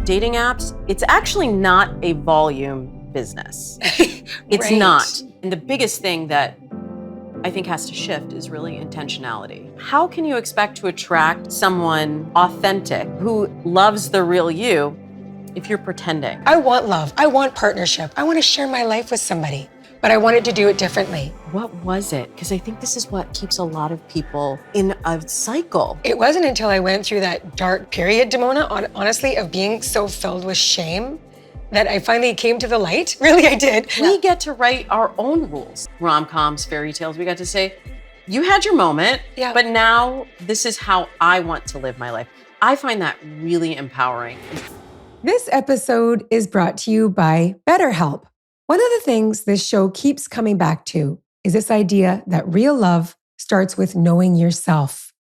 dating apps, it's actually not a volume business. It's Right. not. And the biggest thing that I think has to shift is really intentionality. How can you expect to attract someone authentic who loves the real you if you're pretending? I want love. I want partnership. I want to share my life with somebody, but I wanted to do it differently. What was it? Because I think this is what keeps a lot of people in a cycle. It wasn't until I went through that dark period, Damona, honestly, of being so filled with shame that I finally came to the light. Really, I did. We get to write our own rules. Rom-coms, fairy tales, we got to say, you had your moment, but now this is how I want to live my life. I find that really empowering. This episode is brought to you by BetterHelp. One of the things this show keeps coming back to is this idea that real love starts with knowing yourself.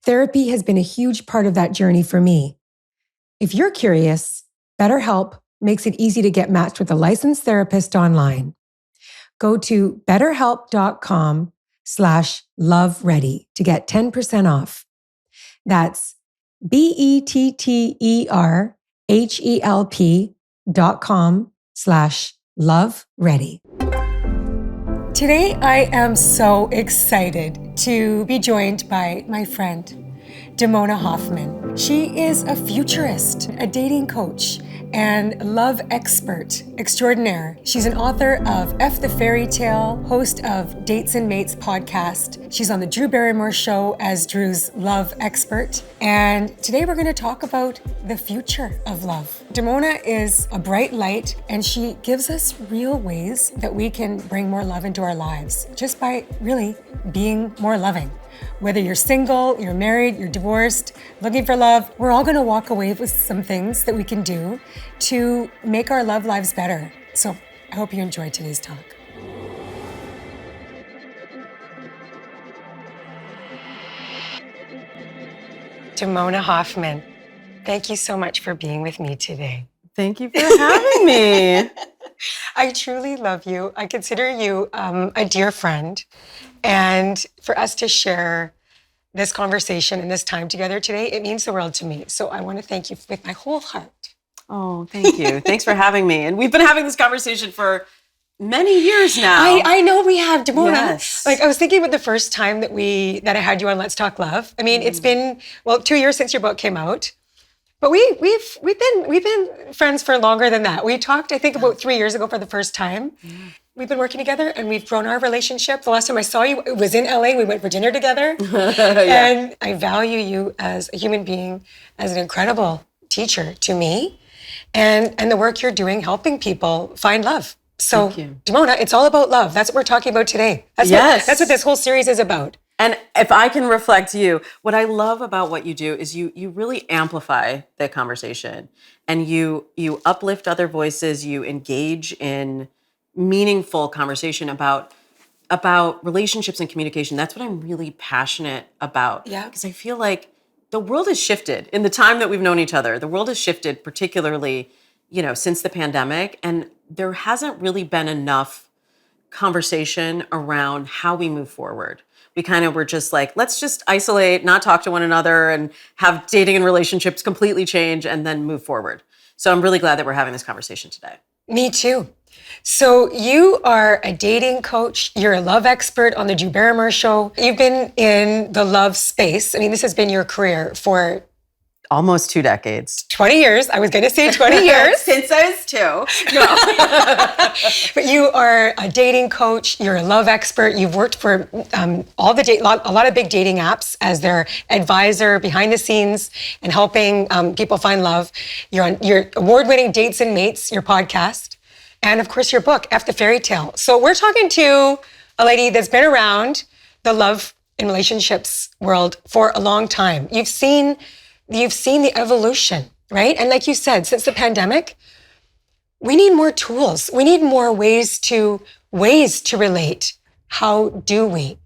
Therapy has been a huge part of that journey for me. If you're curious, BetterHelp makes it easy to get matched with a licensed therapist online. Go to betterhelp.com/loveready to get 10% off. That's betterhelp.com/loveready. Today, I am so excited to be joined by my friend, Damona Hoffman. She is a futurist, a dating coach, and love expert extraordinaire. She's an author of F the Fairytale, host of Dates and Mates podcast. She's on the Drew Barrymore Show as Drew's love expert. And today we're going to talk about the future of love. Damona is a bright light, and she gives us real ways that we can bring more love into our lives just by really being more loving. Whether you're single, you're married, you're divorced, looking for love, we're all going to walk away with some things that we can do to make our love lives better. So I hope you enjoyed today's talk. Damona Hoffman, thank you so much for being with me today. Thank you for having me. I truly love you. I consider you a dear friend. And for us to share this conversation and this time together today, it means the world to me. So I want to thank you with my whole heart. Oh, thank you. Thanks for having me. And we've been having this conversation for many years now. I know we have, Damona. Yes. Like I was thinking about the first time that I had you on Let's Talk Love. I mean, it's been 2 years since your book came out. But we've been friends for longer than that. We talked, I think, about 3 years ago for the first time. We've been working together and we've grown our relationship. The last time I saw you, it was in LA. We went for dinner together. And I value you as a human being, as an incredible teacher to me, and the work you're doing helping people find love. So, Damona, it's all about love. That's what we're talking about today. That's what this whole series is about. And if I can reflect you, what I love about what you do is you really amplify the conversation, and you uplift other voices, you engage in meaningful conversation about relationships and communication. That's what I'm really passionate about. Yeah. Because I feel like the world has shifted in the time that we've known each other. The world has shifted, particularly, since the pandemic, and there hasn't really been enough conversation around how we move forward. We kind of were just like, let's just isolate, not talk to one another, and have dating and relationships completely change and then move forward. So I'm really glad that we're having this conversation today. Me too. So you are a dating coach. You're a love expert on the Drew Barrymore Show. You've been in the love space. I mean, this has been your career for almost 2 decades. 20 years. I was going to say 20 years. Since I was 2. No. But you are a dating coach. You're a love expert. You've worked for a lot of big dating apps as their advisor behind the scenes and helping people find love. You're on your award-winning Dates and Mates, your podcast. And of course, your book, F the Fairytale. So we're talking to a lady that's been around the love and relationships world for a long time. You've seen the evolution, right? And like you said, since the pandemic, we need more tools. We need more ways to relate. How do we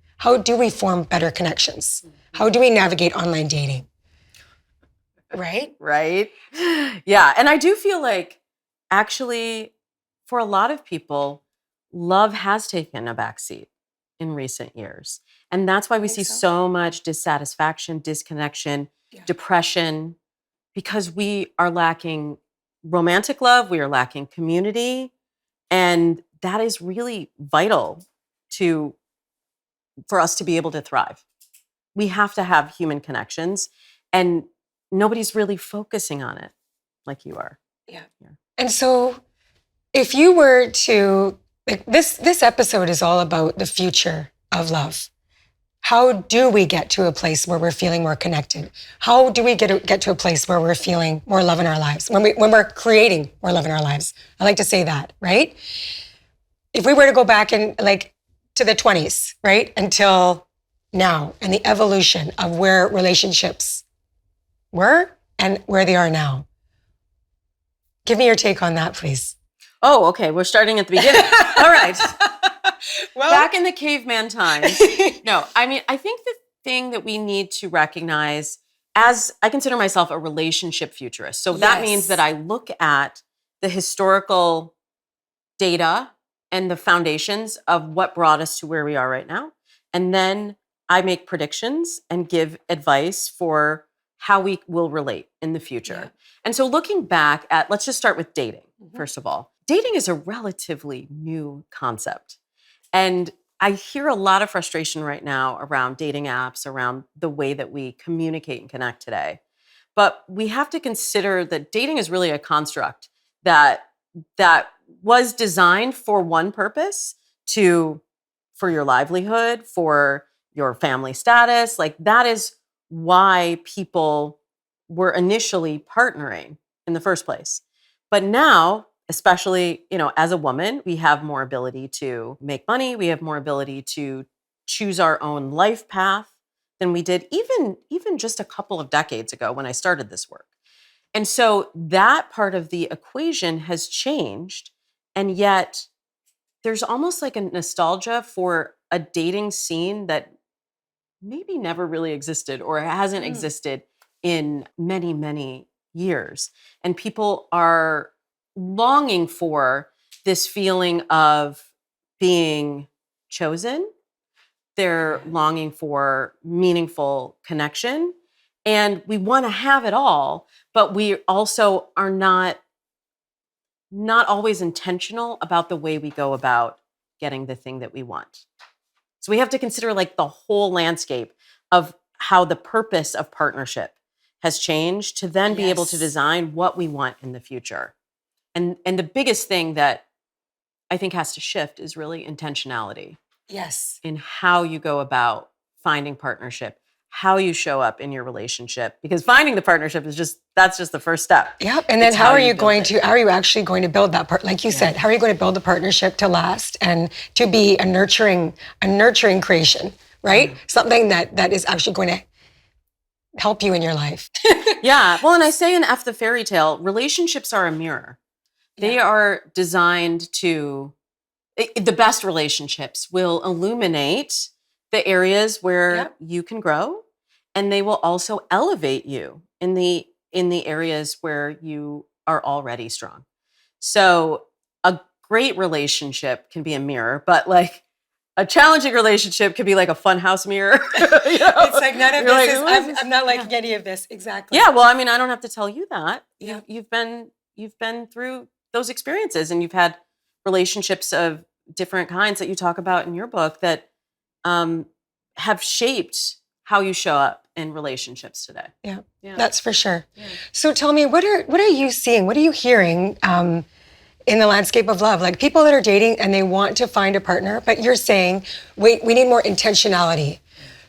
form better connections? How do we navigate online dating? Right? Right. Yeah. And I do feel like actually for a lot of people, love has taken a backseat in recent years. And that's why we see so much dissatisfaction, disconnection, depression. because we are lacking romantic love, we are lacking community, and that is really vital for us to be able to thrive. We have to have human connections, and nobody's really focusing on it like you are. Yeah. And so if you were to, like, this episode is all about the future of love. How do we get to a place where we're feeling more connected? How do we get to a place where we're feeling more love in our lives? When we're creating more love in our lives. I like to say that, right? If we were to go back and like to the 20s, right? Until now, and the evolution of where relationships were and where they are now. Give me your take on that, please. Oh, okay. We're starting at the beginning. All right. Well, back in the caveman times. No, I mean, I think the thing that we need to recognize, as I consider myself a relationship futurist. So that means that I look at the historical data and the foundations of what brought us to where we are right now. And then I make predictions and give advice for how we will relate in the future. Yeah. And so looking back at, let's just start with dating, first of all. Dating is a relatively new concept. And I hear a lot of frustration right now around dating apps, around the way that we communicate and connect today. But we have to consider that dating is really a construct that was designed for one purpose, for your livelihood, for your family status. Like, that is why people were initially partnering in the first place. But now, especially, as a woman, we have more ability to make money. We have more ability to choose our own life path than we did even just a couple of decades ago when I started this work. And so that part of the equation has changed. And yet there's almost like a nostalgia for a dating scene that maybe never really existed or hasn't existed in many, many years. And people are longing for this feeling of being chosen. They're longing for meaningful connection. And we want to have it all, but we also are not always intentional about the way we go about getting the thing that we want. So we have to consider like the whole landscape of how the purpose of partnership has changed to then be able to design what we want in the future. And the biggest thing that I think has to shift is really intentionality. Yes. In how you go about finding partnership, how you show up in your relationship, because finding the partnership that's just the first step. Yep. And then how are you actually going to build that part? Like you said, how are you going to build the partnership to last and to be a nurturing creation, right? Something that is actually going to help you in your life. Yeah. Well, and I say in F the Fairy Tale, relationships are a mirror. They are designed the best relationships will illuminate the areas where you can grow, and they will also elevate you in the areas where you are already strong. So a great relationship can be a mirror, but like a challenging relationship could be like a funhouse mirror. It's like none of this I'm not liking any of this. Exactly. Yeah. Well, I mean, I don't have to tell you that. Yeah. You've been through those experiences, and you've had relationships of different kinds that you talk about in your book that have shaped how you show up in relationships today. Yeah, that's for sure. Yeah. So tell me, what are you seeing? What are you hearing in the landscape of love? Like, people that are dating and they want to find a partner, but you're saying, wait, we need more intentionality.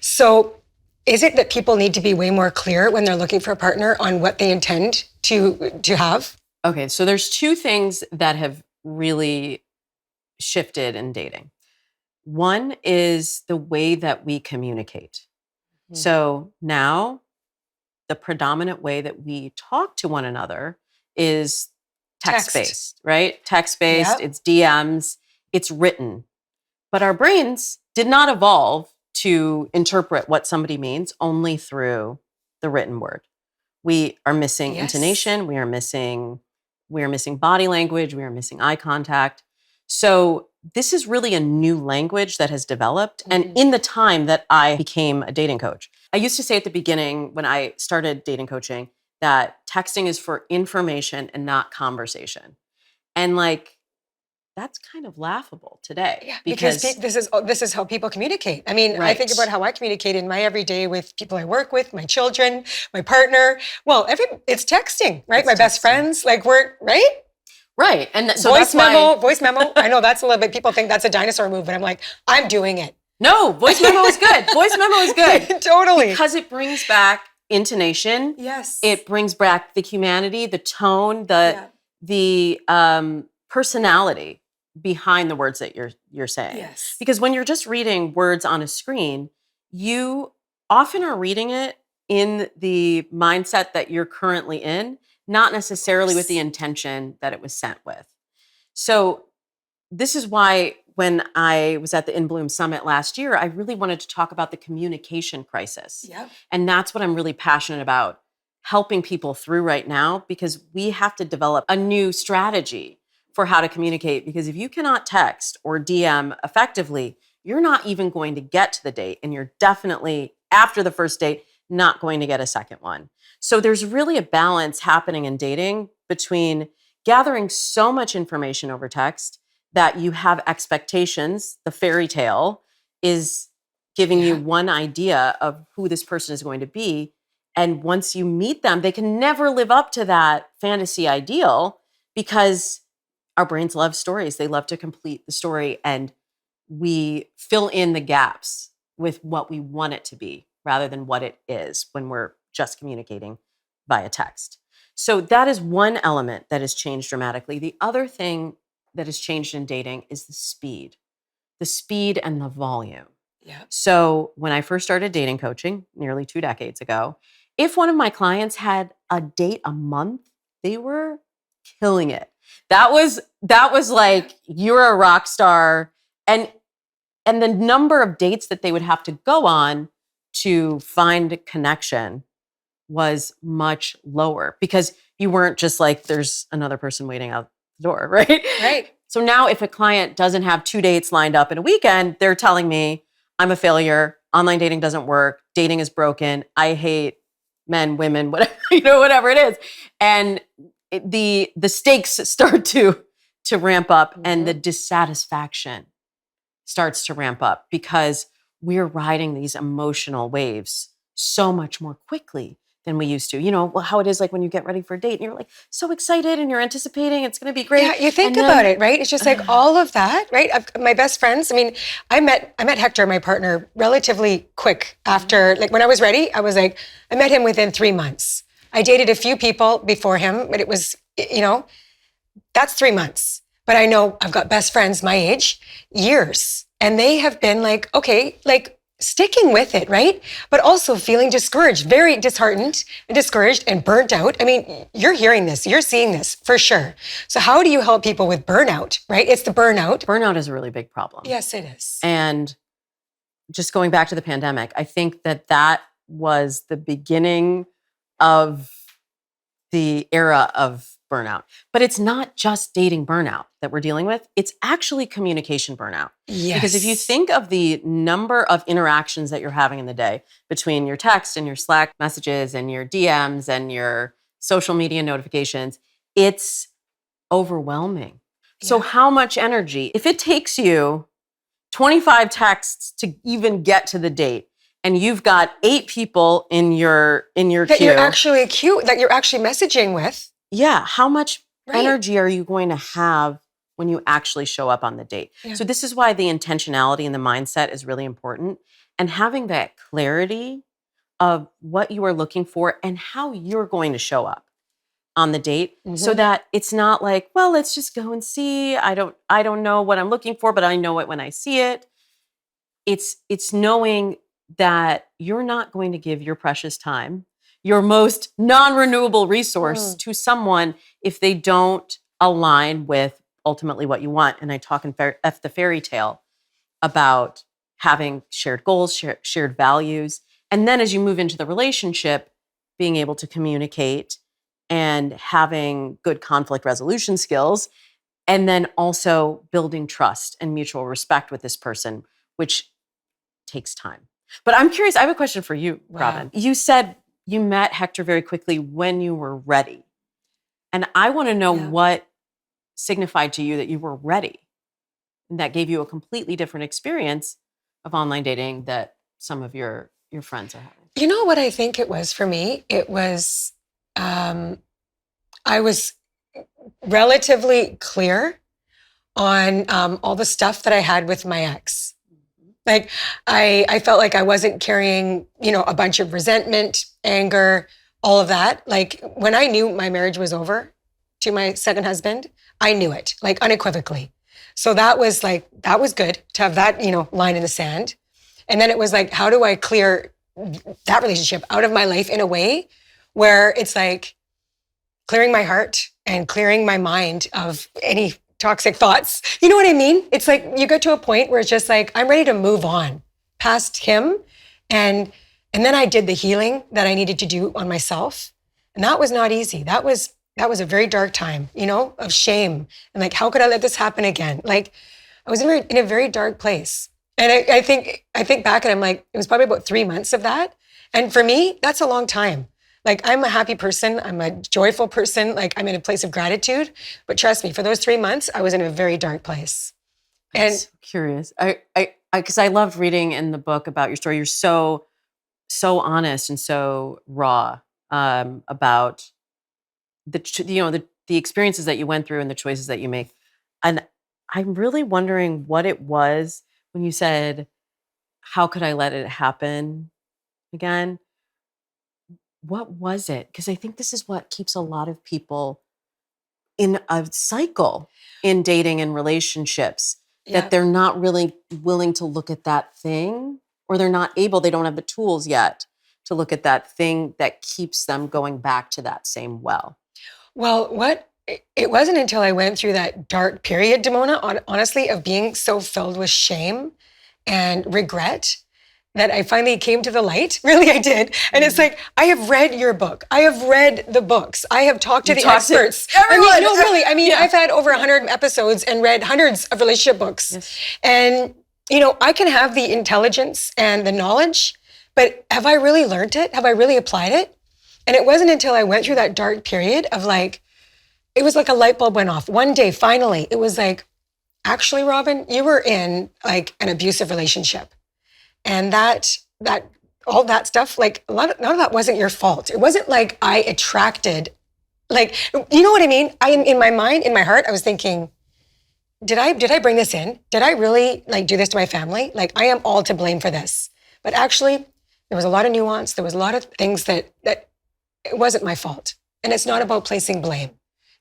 So is it that people need to be way more clear when they're looking for a partner on what they intend to have? Okay, so there's two things that have really shifted in dating. One is the way that we communicate. So now the predominant way that we talk to one another is text-based, right? Text-based, it's DMs, it's written. But our brains did not evolve to interpret what somebody means only through the written word. We are missing intonation, we are missing body language, we are missing eye contact. So this is really a new language that has developed. And in the time that I became a dating coach, I used to say at the beginning when I started dating coaching that texting is for information and not conversation. And like, that's kind of laughable today. Yeah, because this is how people communicate. I mean, I think Right. about how I communicate in my everyday with people I work with, my children, my partner. Well, it's texting, right? It's My best texting. friends, like we're right. Right. And so Voice that's why, voice memo. I know that's a little bit. People think that's a dinosaur move, but I'm like, I'm doing it. no, voice memo is good. Voice memo is good. Totally. Because it brings back intonation. Yes. It brings back the humanity, the tone, Yeah. the personality behind the words that you're saying. Yes. Because when you're just reading words on a screen, you often are reading it in the mindset that you're currently in, not necessarily with the intention that it was sent with. So this is why when I was at the In Bloom Summit last year, I really wanted to talk about the communication crisis. Yep. And that's what I'm really passionate about, helping people through right now, because we have to develop a new strategy for how to communicate. Because if you cannot text or DM effectively, you're not even going to get to the date. And you're definitely, after the first date, not going to get a second one. So there's really a balance happening in dating between gathering so much information over text that you have expectations. The fairy tale is giving you one idea of who this person is going to be. And once you meet them, they can never live up to that fantasy ideal, because our brains love stories. They love to complete the story, and we fill in the gaps with what we want it to be rather than what it is when we're just communicating via text. So that is one element that has changed dramatically. The other thing that has changed in dating is the speed and the volume. Yeah. So when I first started dating coaching nearly 2 decades ago, if one of my clients had a date a month, they were killing it. That was like, you're a rock star. And the number of dates that they would have to go on to find a connection was much lower, because you weren't just like, there's another person waiting out the door, right? Right. So now if a client doesn't have 2 dates lined up in a weekend, they're telling me, I'm a failure. Online dating doesn't work. Dating is broken. I hate men, women, whatever, whatever it is. And the stakes start to ramp up, and the dissatisfaction starts to ramp up, because we're riding these emotional waves so much more quickly than we used to. Well, how it is like when you get ready for a date and you're like so excited and you're anticipating it's going to be great. Yeah, you think about it, right? It's just like all of that, right? My best friends, I mean, I met Hector, my partner, relatively quick after, like when I was ready, I was like, I met him within 3 months. I dated a few people before him, but it was, that's 3 months. But I know I've got best friends my age, years, and they have been like, okay, like sticking with it, right? But also feeling discouraged, very disheartened and discouraged and burnt out. I mean, you're hearing this, you're seeing this for sure. So how do you help people with burnout, right? It's the burnout. Burnout is a really big problem. Yes, it is. And just going back to the pandemic, I think that was the beginning of the era of burnout. But it's not just dating burnout that we're dealing with. It's actually communication burnout. Yes. Because if you think of the number of interactions that you're having in the day between your text and your Slack messages and your DMs and your social media notifications, it's overwhelming. Yeah. So how much energy, if it takes you 25 texts to even get to the date, and you've got 8 people in your queue. That you're actually that you're actually messaging with. Yeah. How much energy are you going to have when you actually show up on the date? Yeah. So this is why the intentionality and the mindset is really important. And having that clarity of what you are looking for and how you're going to show up on the date, so that it's not like, well, let's just go and see. I don't know what I'm looking for, but I know it when I see it. It's knowing that you're not going to give your precious time, your most non-renewable resource, to someone if they don't align with ultimately what you want. And I talk in the fairy tale about having shared goals, shared values. And then as you move into the relationship, being able to communicate and having good conflict resolution skills, and then also building trust and mutual respect with this person, which takes time. But I'm curious, I have a question for you, Robin. You said you met Hector very quickly when you were ready. And I want to know what signified to you that you were ready. And that gave you a completely different experience of online dating that some of your friends are having. You know what I think it was for me? It was, I was relatively clear on all the stuff that I had with my ex. Like, I felt like I wasn't carrying, a bunch of resentment, anger, all of that. Like, when I knew my marriage was over to my second husband, I knew it, like, unequivocally. So that was good to have that, line in the sand. And then it was like, how do I clear that relationship out of my life in a way where it's like clearing my heart and clearing my mind of any toxic thoughts. You know what I mean? It's like you get to a point where it's just like, I'm ready to move on past him. And then I did the healing that I needed to do on myself. And that was not easy. That was a very dark time, of shame. And like, how could I let this happen again? Like, I was in a very dark place. And I think back and I'm like, it was probably about 3 months of that. And for me, that's a long time. Like, I'm a happy person. I'm a joyful person. Like, I'm in a place of gratitude. But trust me, for those 3 months, I was in a very dark place. I'm so curious. Because I loved reading in the book about your story. You're so honest and so raw about the experiences that you went through and the choices that you make. And I'm really wondering what it was when you said, "How could I let it happen again?" What was it? Because I think this is what keeps a lot of people in a cycle in dating and relationships, that they're not really willing to look at that thing, or they don't have the tools yet to look at that thing that keeps them going back to that same well. Well, it wasn't until I went through that dark period, Damona, honestly, of being so filled with shame and regret, that I finally came to the light. Really, I did. And it's like, I have read your book. I have read the books. I have talked to the experts. Everyone. I mean, no, really. I mean, I've had over 100 episodes and read hundreds of relationship books. Yes. And, I can have the intelligence and the knowledge, but have I really learned it? Have I really applied it? And it wasn't until I went through that dark period of like, it was like a light bulb went off. One day, finally, it was like, actually, Robin, you were in like an abusive relationship. And that all that stuff, like none of that wasn't your fault. It wasn't like I attracted, like, you know what I mean? In my mind, in my heart, I was thinking, did I bring this in? Did I really like do this to my family? Like, I am all to blame for this. But actually, there was a lot of nuance. There was a lot of things that it wasn't my fault. And it's not about placing blame.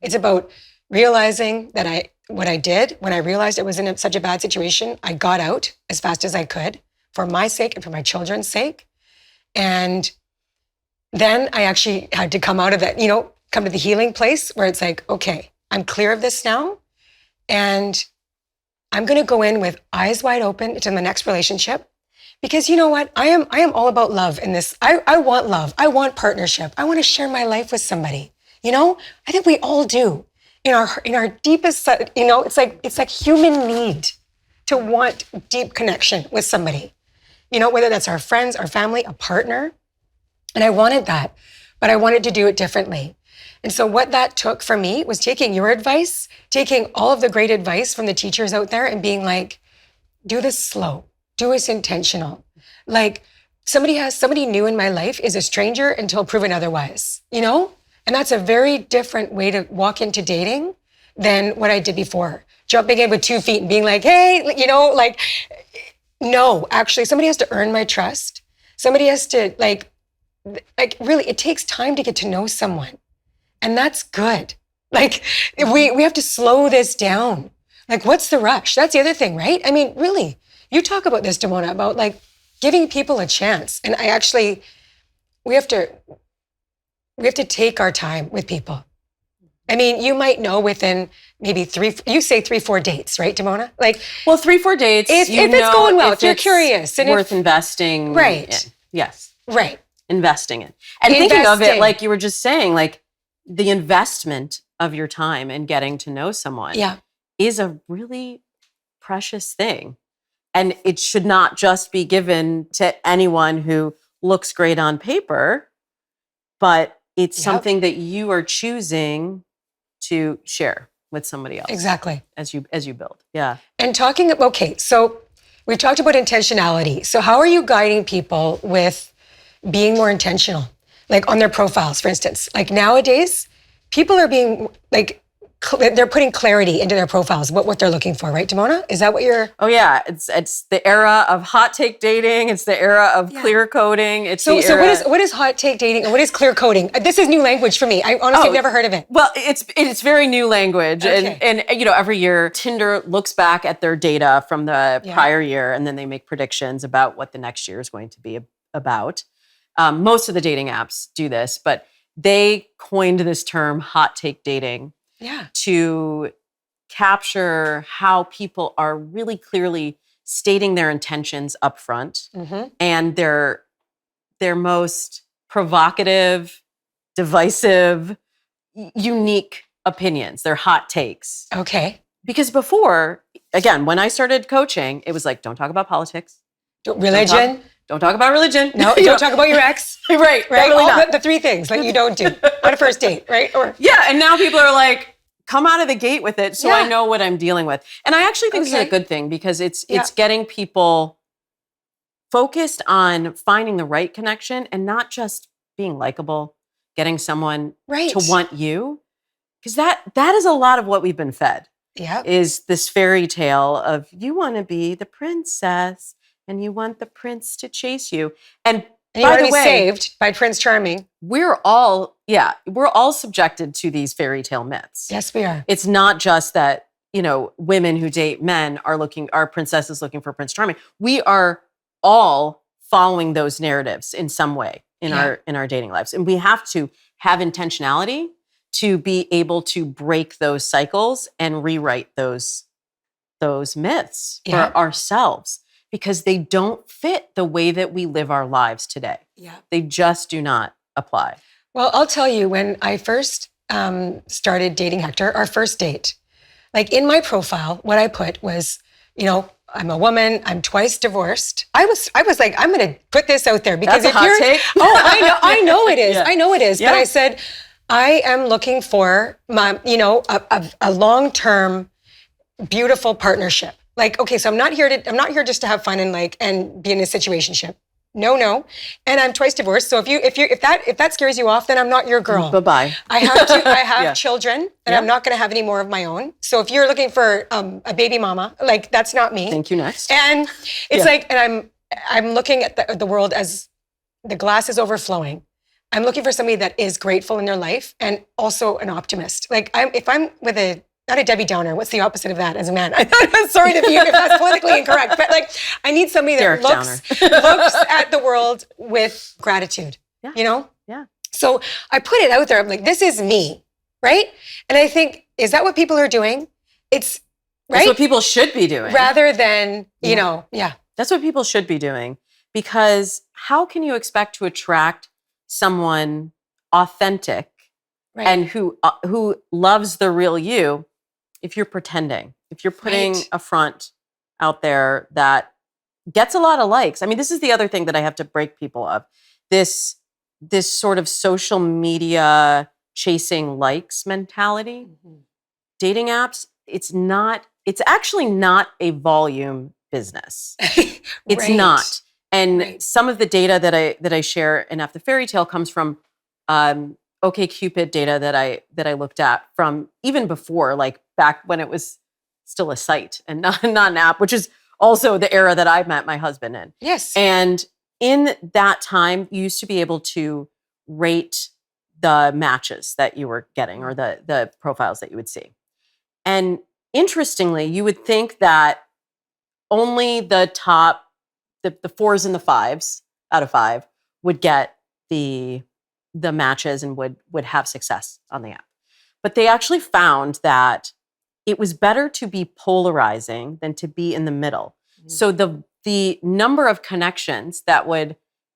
It's about realizing that what I did when I realized it was in such a bad situation, I got out as fast as I could, for my sake and for my children's sake. And then I actually had to come out of that, come to the healing place where it's like, okay, I'm clear of this now. And I'm going to go in with eyes wide open into the next relationship. Because you know what? I am all about love in this. I want love. I want partnership. I want to share my life with somebody. I think we all do. In our deepest, it's like human need to want deep connection with somebody. Whether that's our friends, our family, a partner. And I wanted that, but I wanted to do it differently. And so what that took for me was taking your advice, taking all of the great advice from the teachers out there and being like, do this slow, do this intentional. Like, somebody new in my life is a stranger until proven otherwise, And that's a very different way to walk into dating than what I did before. Jumping in with 2 feet and being like, hey, no, actually, somebody has to earn my trust. Somebody has to like really, it takes time to get to know someone. And that's good. Like, we have to slow this down. Like, what's the rush? That's the other thing, right? I mean, really, you talk about this, Damona, about like giving people a chance. And we have to take our time with people. I mean, you might know within maybe 3-4 dates, right, Damona? Like, well, 3-4 dates. If it's going well, if you're curious, and worth investing, right? In. Yes, right. Investing in, and thinking of it like you were just saying, like the investment of your time and getting to know someone, is a really precious thing, and it should not just be given to anyone who looks great on paper. but it's Yep. something that you are choosing to share with somebody else. Exactly. As you build. Yeah. And so we've talked about intentionality. So how are you guiding people with being more intentional? Like on their profiles, for instance. Like nowadays, people are being like, they're putting clarity into their profiles, what they're looking for, right, Damona? Is that what you're... Oh yeah, it's the era of hot take dating. It's the era of clear coding. It's So the era... what is hot take dating and what is clear coding? This is new language for me. I honestly have never heard of it. Well, it's very new language, Okay. and every year Tinder looks back at their data from the prior year, and then they make predictions about what the next year is going to be about. Most of the dating apps do this, but they coined this term hot take dating. Yeah. To capture how people are really clearly stating their intentions up front and their most provocative, divisive, unique opinions, their hot takes. Okay. Because before, again, when I started coaching, it was like, don't talk about politics. Religion. Don't talk about religion. No, don't talk about your ex. Right. All the three things that you don't do on a first date, right? And now people are like, come out of the gate with it so I know what I'm dealing with. And I actually think this is a good thing because it's getting people focused on finding the right connection and not just being likable, getting someone to want you. Because that is a lot of what we've been fed. Yeah. Is this fairy tale of you want to be the princess and you want the prince to chase you. And you want to be saved by Prince Charming. We're all subjected to these fairy tale myths. Yes, we are. It's not just that, women who date men are princesses looking for Prince Charming. We are all following those narratives in some way in our dating lives. And we have to have intentionality to be able to break those cycles and rewrite those myths for ourselves. Because they don't fit the way that we live our lives today. Yeah. They just do not apply. Well, I'll tell you, when I first started dating Hector, our first date, like in my profile, what I put was, I'm a woman, I'm twice divorced. I was like, I'm going to put this out there because that's a hot take. Oh, I know it is. Yeah. I know it is. Yeah. But I said, I am looking for a long-term, beautiful partnership. Like, okay, so I'm not here just to have fun and be in a situationship. No. And I'm twice divorced. So if that scares you off, then I'm not your girl. Bye-bye. I have children and I'm not going to have any more of my own. So if you're looking for a baby mama, like that's not me. Thank you, next. And it's and I'm looking at the world as the glass is overflowing. I'm looking for somebody that is grateful in their life and also an optimist. Like if I'm with not a Debbie Downer. What's the opposite of that as a man? I'm sorry to be if that's politically incorrect, but I need somebody that looks at the world with gratitude. Yeah. Yeah. So I put it out there. I'm like, this is me, right? And I think, is that what people are doing? It's right. That's what people should be doing, rather than That's what people should be doing, because how can you expect to attract someone authentic and who loves the real you? If you're pretending, if you're putting a front out there that gets a lot of likes. I mean, this is the other thing that I have to break people of. This sort of social media chasing likes mentality. Mm-hmm. Dating apps, it's actually not a volume business. It's not. And some of the data that I share in F the Fairy Tale comes from OkCupid data that I looked at from even before, like back when it was still a site and not an app, which is also the era that I met my husband in. Yes. And in that time, you used to be able to rate the matches that you were getting or the profiles that you would see. And interestingly, you would think that only the top, the 4s and the 5s out of 5 would get the matches and would have success on the app. But they actually found that it was better to be polarizing than to be in the middle. Mm-hmm. So the number of connections that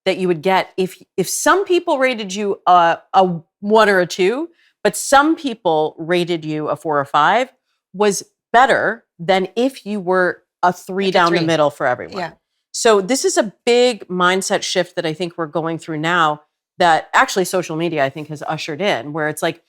you would get if some people rated you a 1 or a 2, but some people rated you a 4 or 5 was better than if you were a 3 down the middle for everyone. Yeah. So this is a big mindset shift that I think we're going through now, that actually social media, I think, has ushered in, where it's like,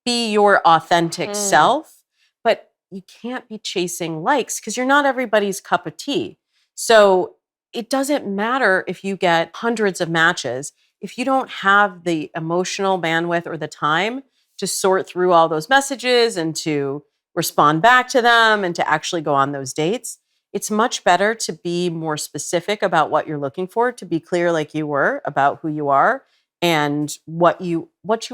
be your authentic self, but you can't be chasing likes because you're not everybody's cup of tea. So it doesn't matter if you get hundreds of matches. If you don't have the emotional bandwidth or the time to sort through all those messages and to respond back to them and to actually go on those dates, it's much better to be more specific about what you're looking for, to be clear like you were about who you are and what you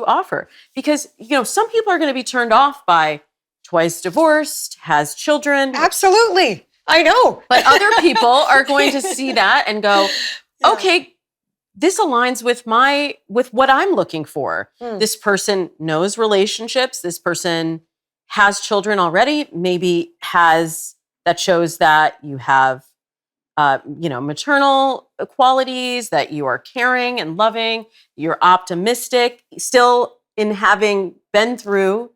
offer. Because, some people are going to be turned off by twice divorced, has children. Absolutely. I know. But other people are going to see that and go, okay, this aligns with what I'm looking for. This person knows relationships. This person has children already, maybe that shows that you have maternal qualities, that you are caring and loving, you're optimistic. Still, in having been through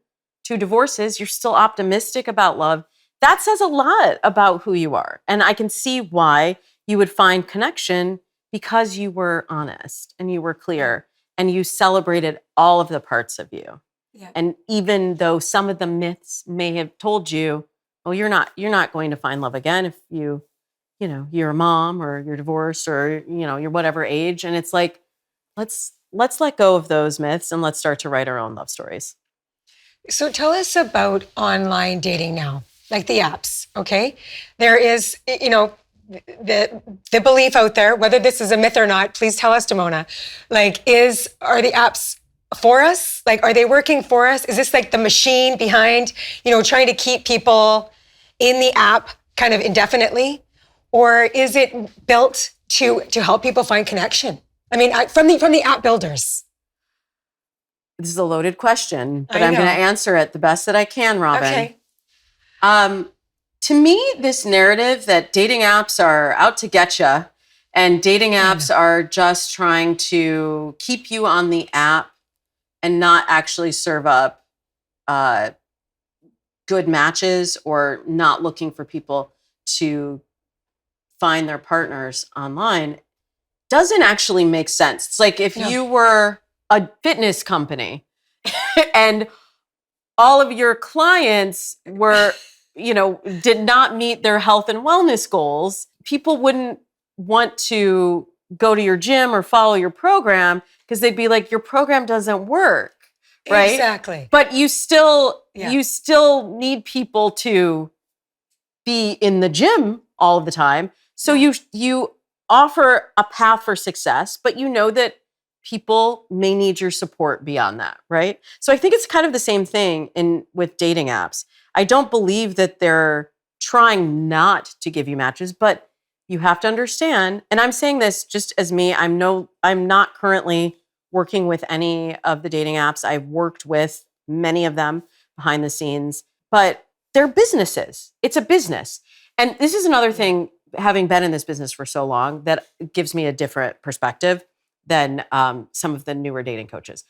2 divorces, you're still optimistic about love. That says a lot about who you are. And I can see why you would find connection, because you were honest and you were clear and you celebrated all of the parts of you. Yeah. And even though some of the myths may have told you, oh, you're not going to find love again if you're a mom or you're divorced or, you're whatever age. And it's like, let's let go of those myths and let's start to write our own love stories. So tell us about online dating now, like the apps, okay? There is, the belief out there, whether this is a myth or not, please tell us, Damona, are the apps for us? Like, are they working for us? Is this like the machine behind, trying to keep people in the app kind of indefinitely? Or is it built to help people find connection? I mean, from the app builders. This is a loaded question, but I'm going to answer it the best that I can, Robin. Okay. To me, this narrative that dating apps are out to get you and dating apps are just trying to keep you on the app and not actually serve up good matches, or not looking for people to find their partners online, doesn't actually make sense. It's like if you were a fitness company and all of your clients were, did not meet their health and wellness goals, people wouldn't want to go to your gym or follow your program because they'd be like, your program doesn't work, right? Exactly. But you still need people to be in the gym all of the time. So you offer a path for success, but you know that people may need your support beyond that, right? So I think it's kind of the same thing with dating apps. I don't believe that they're trying not to give you matches, but you have to understand, and I'm saying this just as me, I'm not currently working with any of the dating apps. I've worked with many of them behind the scenes, but they're businesses. It's a business. And this is another thing, having been in this business for so long, that gives me a different perspective than some of the newer dating coaches.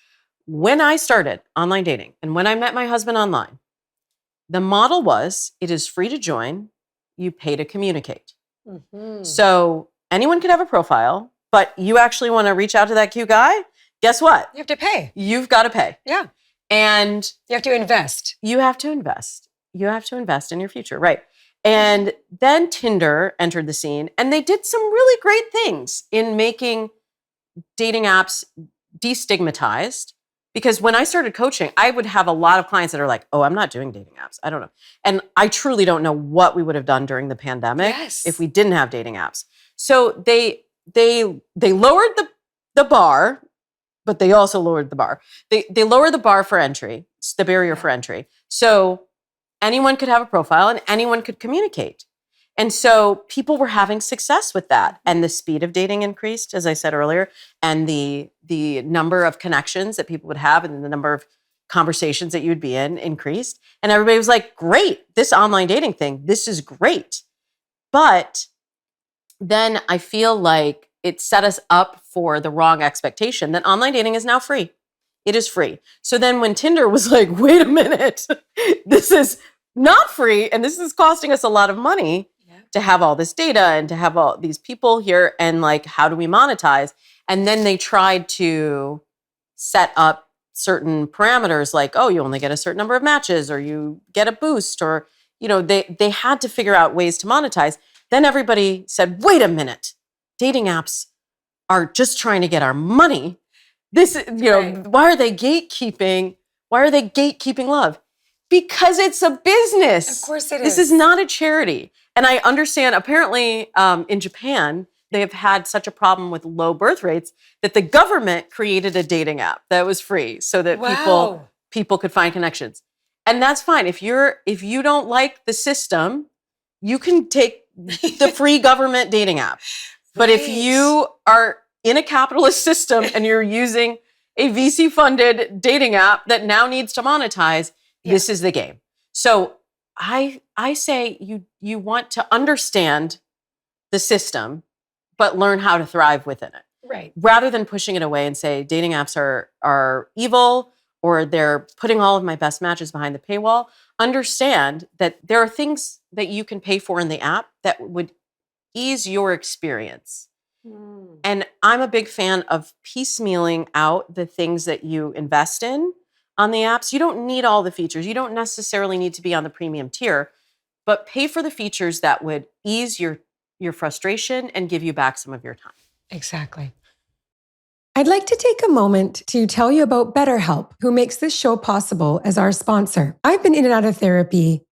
When I started online dating and when I met my husband online, the model was, it is free to join, you pay to communicate. Mm-hmm. So anyone could have a profile, but you actually want to reach out to that cute guy, guess what? You have to pay. You've got to pay. Yeah. And you have to invest. You have to invest. You have to invest in your future, right? And then Tinder entered the scene, and they did some really great things in making dating apps destigmatized. Because when I started coaching, I would have a lot of clients that are like, oh, I'm not doing dating apps. I don't know. And I truly don't know what we would have done during the pandemic if we didn't have dating apps. So they lowered the bar, but they also lowered the bar. They lowered the bar for entry, the barrier for entry. So anyone could have a profile and anyone could communicate. And so people were having success with that. And the speed of dating increased, as I said earlier, and the number of connections that people would have and the number of conversations that you would be in increased. And everybody was like, great, this online dating thing, this is great. But then I feel like it set us up for the wrong expectation that online dating is now free. It is free. So then when Tinder was like, wait a minute, this is not free and this is costing us a lot of money to have all this data and to have all these people here, and like, how do we monetize? And then they tried to set up certain parameters like, oh, you only get a certain number of matches, or you get a boost, or, they had to figure out ways to monetize. Then everybody said, wait a minute, dating apps are just trying to get our money. Right. Why are they gatekeeping? Why are they gatekeeping love? Because it's a business. Of course it This is. is not a charity. And I understand, apparently in Japan, they have had such a problem with low birth rates that the government created a dating app that was free so that Wow. people could find connections. And that's fine. If you don't like the system, you can take the free government dating app. But if Right. you are in a capitalist system and you're using a VC-funded dating app that now needs to monetize, this is the game. So I say you want to understand the system, but learn how to thrive within it. Right. Rather than pushing it away and say dating apps are evil, or they're putting all of my best matches behind the paywall, understand that there are things that you can pay for in the app that would ease your experience. And I'm a big fan of piecemealing out the things that you invest in on the apps. You don't need all the features. You don't necessarily need to be on the premium tier, but pay for the features that would ease your frustration and give you back some of your time. Exactly. I'd like to take a moment to tell you about BetterHelp, who makes this show possible as our sponsor. I've been in and out of therapy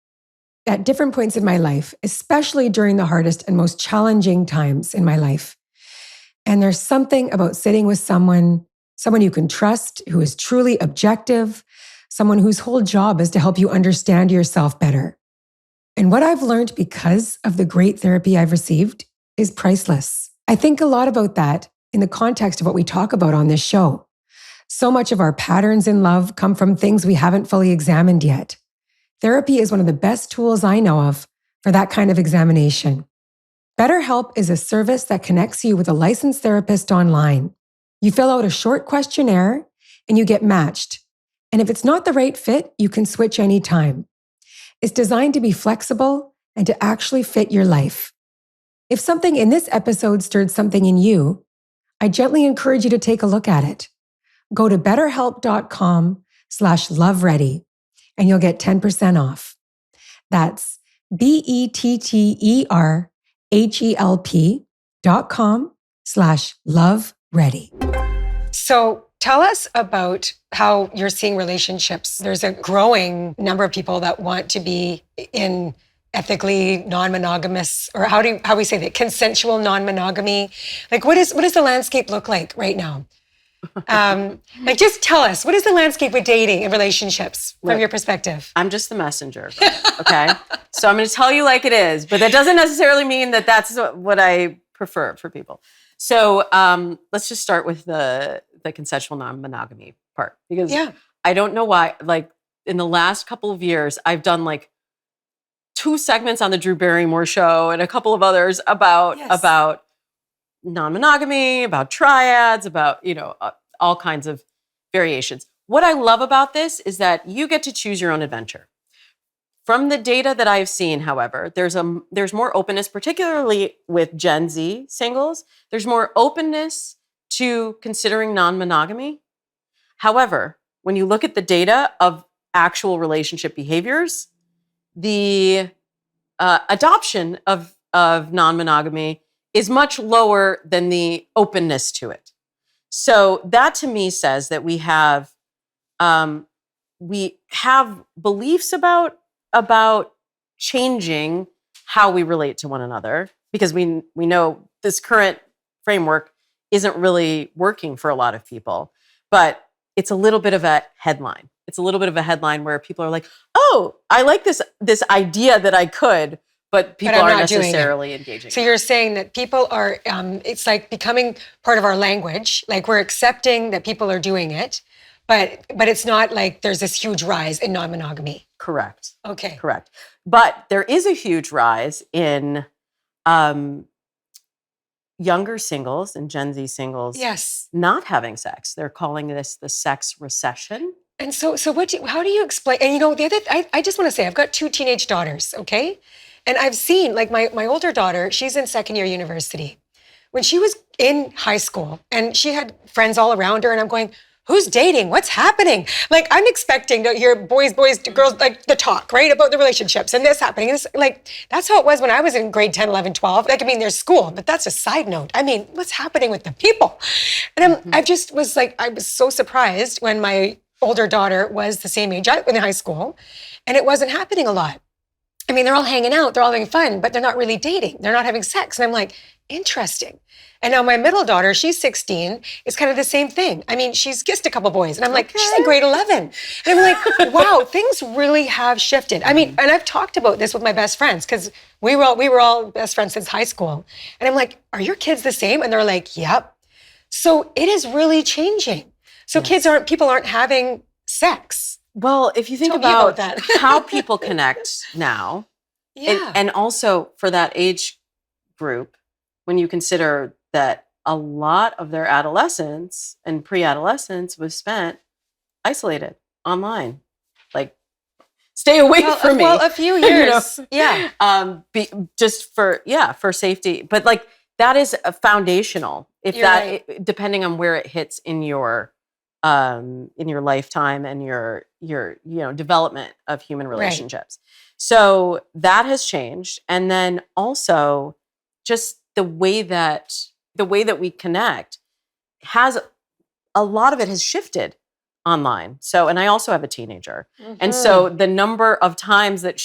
at different points in my life, especially during the hardest and most challenging times in my life. And there's something about sitting with someone you can trust, who is truly objective, someone whose whole job is to help you understand yourself better. And what I've learned because of the great therapy I've received is priceless. I think a lot about that in the context of what we talk about on this show. So much of our patterns in love come from things we haven't fully examined yet. Therapy is one of the best tools I know of for that kind of examination. BetterHelp is a service that connects you with a licensed therapist online. You fill out a short questionnaire and you get matched. And if it's not the right fit, you can switch anytime. It's designed to be flexible and to actually fit your life. If something in this episode stirred something in you, I gently encourage you to take a look at it. Go to betterhelp.com/loveready and you'll get 10% off. That's BetterHelp.com/loveready. So tell us about how you're seeing relationships. There's a growing number of people that want to be in ethically non-monogamous, or how we say that, consensual non-monogamy. Like, what does the landscape look like right now? Just tell us, what is the landscape with dating and relationships from your perspective? I'm just the messenger, okay? So I'm going to tell you like it is, but that doesn't necessarily mean that that's what I prefer for people. So let's just start with the consensual non-monogamy part, because I don't know why, like in the last couple of years, I've done like 2 segments on the Drew Barrymore Show and a couple of others about non-monogamy, about triads, about, all kinds of variations. What I love about this is that you get to choose your own adventure. From the data that I've seen, however, there's more openness, particularly with Gen Z singles. There's more openness to considering non-monogamy. However, when you look at the data of actual relationship behaviors, the adoption of non-monogamy is much lower than the openness to it. So that to me says that we have beliefs about changing how we relate to one another, because we know this current framework isn't really working for a lot of people. But it's a little bit of a headline. It's a little bit of a headline where people are like, oh, I like this idea that I could, but people aren't necessarily engaging. So you're saying that people are, it's like becoming part of our language. Like we're accepting that people are doing it, but it's not like there's this huge rise in non-monogamy. Correct. Okay. Correct. But there is a huge rise in younger singles and Gen Z singles not having sex. They're calling this the sex recession. And so how do you explain? And I just want to say, I've got 2 teenage daughters, okay? And I've seen, like my older daughter, she's in second year university. when she was in high school and she had friends all around her, and I'm going, who's dating? What's happening? Like, I'm expecting to hear boys, girls, like the talk, right? About the relationships and this happening. And this, like, that's how it was when I was in grade 10, 11, 12. Like, I mean, there's school, but that's a side note. I mean, what's happening with the people? And I just was like, I was so surprised when my older daughter was the same age in high school, and it wasn't happening a lot. I mean, they're all hanging out, they're all having fun, but they're not really dating. They're not having sex. And I'm like, interesting. And now my middle daughter, she's 16, it's kind of the same thing. I mean, she's kissed a couple boys. And I'm like, she's in grade 11. And I'm like, wow, things really have shifted. I mean, and I've talked about this with my best friends because we were all best friends since high school. And I'm like, are your kids the same? And they're like, yep. So it is really changing. So people aren't having sex. Well, if you think about that. How people connect now, and also for that age group, when you consider that a lot of their adolescence and pre-adolescence was spent isolated online, like stay away from me. Well, a few years, just for safety. But like that is a foundational. If depending on where it hits in your lifetime and your development of human relationships. Right. So that has changed. And then also just the way that we connect has a lot of it has shifted online. So, and I also have a teenager. Mm-hmm. And so the number of times that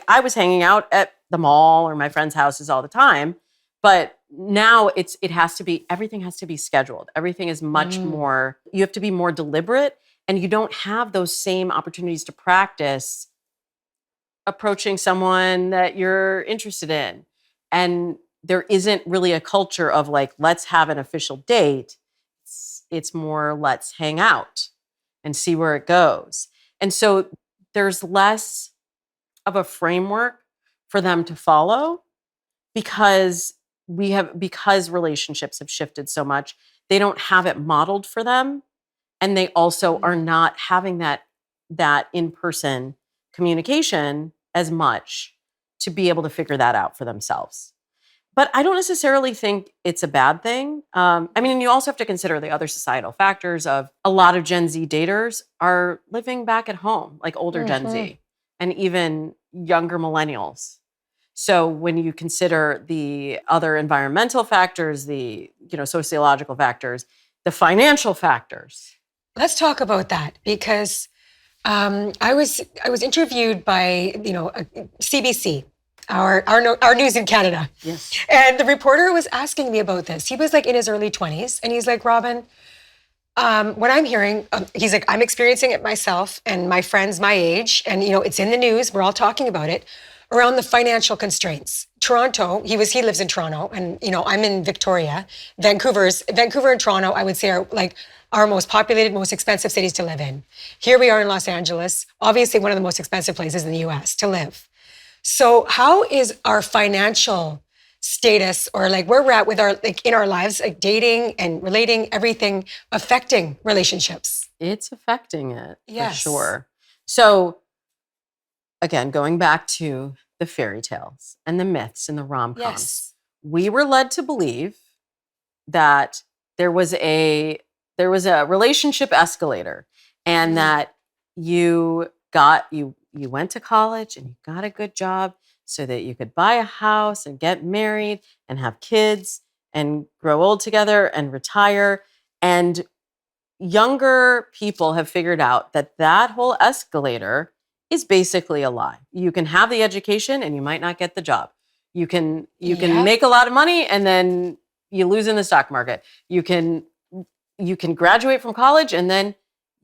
I was hanging out at the mall or my friends' houses all the time, but now everything has to be scheduled. Everything is much more, you have to be more deliberate, and you don't have those same opportunities to practice approaching someone that you're interested in. And there isn't really a culture of like, let's have an official date. It's more, let's hang out and see where it goes. And so there's less of a framework for them to follow because relationships have shifted so much. They don't have it modeled for them. And they also are not having that in-person communication as much to be able to figure that out for themselves. But I don't necessarily think it's a bad thing. I mean, you also have to consider the other societal factors of a lot of Gen Z daters are living back at home, like older Gen Z and even younger millennials. So when you consider the other environmental factors, the sociological factors, the financial factors. Let's talk about that because I was interviewed by CBC, our news in Canada. Yes. And the reporter was asking me about this. He was like in his early 20s, and he's like, Robin, what I'm hearing, he's like, I'm experiencing it myself and my friends my age, and it's in the news. We're all talking about it. Around the financial constraints. Toronto, he lives in Toronto, and I'm in Victoria. Vancouver and Toronto, I would say, are like our most populated, most expensive cities to live in. Here we are in Los Angeles, obviously one of the most expensive places in the US to live. So how is our financial status, or like where we're at with our, like in our lives, like dating and relating, everything affecting relationships? It's affecting it, for sure. So again, going back to the fairy tales and the myths and the rom-coms, we were led to believe that there was a relationship escalator, and that you went to college and you got a good job so that you could buy a house and get married and have kids and grow old together and retire. And younger people have figured out that whole escalator is basically a lie. You can have the education and you might not get the job. You can make a lot of money and then you lose in the stock market. You can graduate from college and then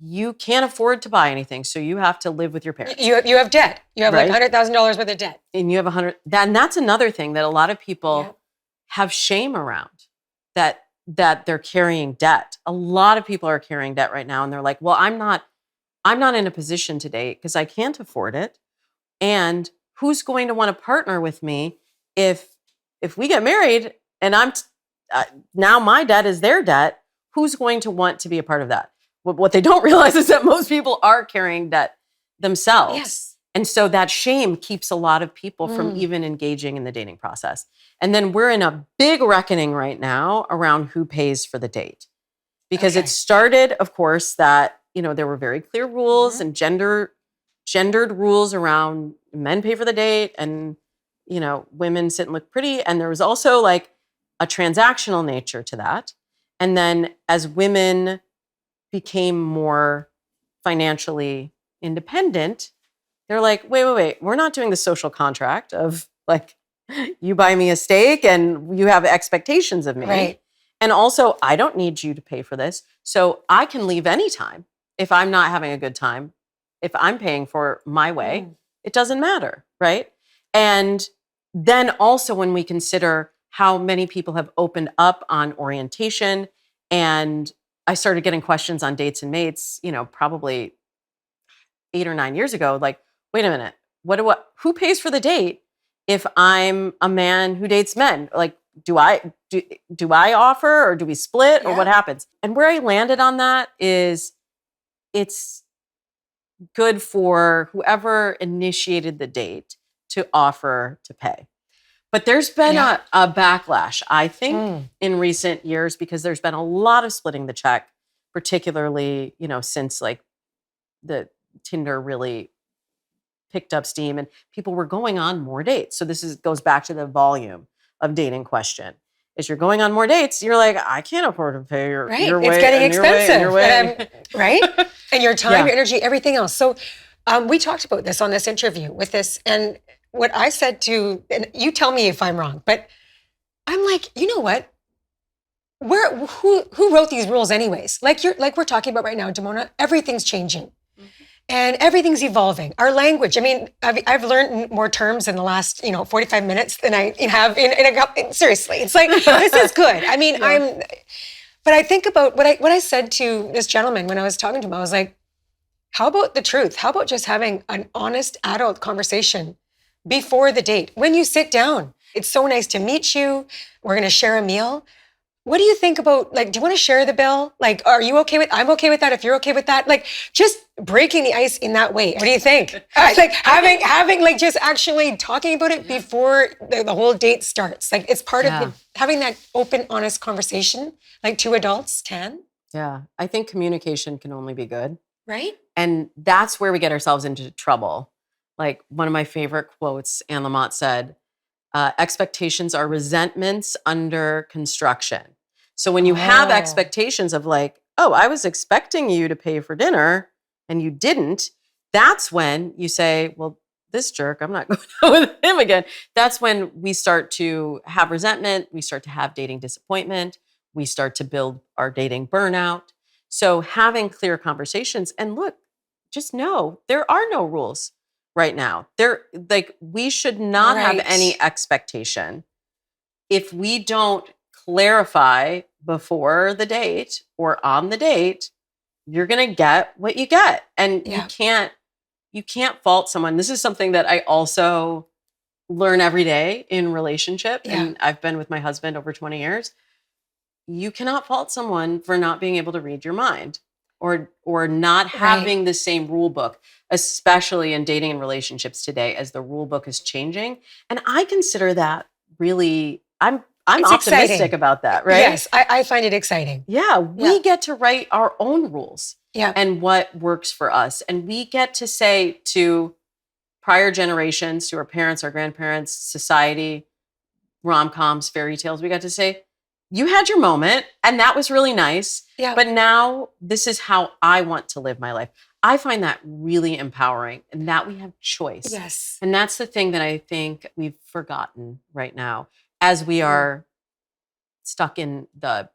you can't afford to buy anything, so you have to live with your parents. You have debt. You have like $100,000 worth of debt. And you have and that's another thing that a lot of people have shame around, that they're carrying debt. A lot of people are carrying debt right now, and they're like, well, I'm not in a position to date because I can't afford it. And who's going to want to partner with me if we get married and I'm now my debt is their debt? Who's going to want to be a part of that? What they don't realize is that most people are carrying debt themselves. Yes. And so that shame keeps a lot of people from even engaging in the dating process. And then we're in a big reckoning right now around who pays for the date. Because it started, of course, that, there were very clear rules and gendered rules around men pay for the date and, women sit and look pretty. And there was also like a transactional nature to that. And then as women became more financially independent, they're like, wait, we're not doing the social contract of like, you buy me a steak and you have expectations of me. Right. And also, I don't need you to pay for this. So I can leave anytime if I'm not having a good time. If I'm paying for my way, it doesn't matter, right? And then also when we consider how many people have opened up on orientation, and I started getting questions on dates and mates, probably 8 or 9 years ago, like, wait a minute, who pays for the date if I'm a man who dates men? Like, do I offer, or do we split, or what happens? And where I landed on that is it's good for whoever initiated the date to offer to pay. But there's been a backlash, I think, in recent years, because there's been a lot of splitting the check, particularly, since like the Tinder really picked up steam and people were going on more dates. So this goes back to the volume of dating question. As you're going on more dates, you're like, I can't afford to pay your way. It's getting expensive. Right? And your time, your energy, everything else. So we talked about this on this interview with this. And what I said and you tell me if I'm wrong, but I'm like, you know what? Who wrote these rules anyways? Like we're talking about right now, Damona, everything's changing. And everything's evolving. Our language, I mean, I've learned more terms in the last, 45 minutes than I have in a couple, seriously. It's like, this is good. I mean, but I think about what I said to this gentleman when I was talking to him. I was like, how about the truth? How about just having an honest adult conversation before the date? When you sit down, it's so nice to meet you. We're going to share a meal. What do you think about, like, do you want to share the bill? Like, are you okay with, I'm okay with that if you're okay with that? Like, just breaking the ice in that way. What do you think? Like having like just actually talking about it before the whole date starts. Like, it's part of having that open, honest conversation, like two adults can. Yeah, I think communication can only be good. Right? And that's where we get ourselves into trouble. Like one of my favorite quotes, Anne Lamott said, expectations are resentments under construction. So when you have expectations of like, oh, I was expecting you to pay for dinner and you didn't, that's when you say, well, this jerk, I'm not going out with him again. That's when we start to have resentment. We start to have dating disappointment. We start to build our dating burnout. So having clear conversations, and look, just know there are no rules right now. We should not have any expectation. If we don't clarify before the date or on the date, you're going to get what you get. And you can't fault someone. This is something that I also learn every day in relationship. Yeah. And I've been with my husband over 20 years. You cannot fault someone for not being able to read your mind or not having the same rule book, especially in dating and relationships today as the rule book is changing. And I consider that really, I'm optimistic exciting. About that, right? Yes, I find it exciting. Yeah, we get to write our own rules and what works for us. And we get to say to prior generations, to our parents, our grandparents, society, rom-coms, fairy tales, we got to say, you had your moment and that was really nice. Yeah. But now this is how I want to live my life. I find that really empowering and that we have choice. Yes. And that's the thing that I think we've forgotten right now as we are stuck in the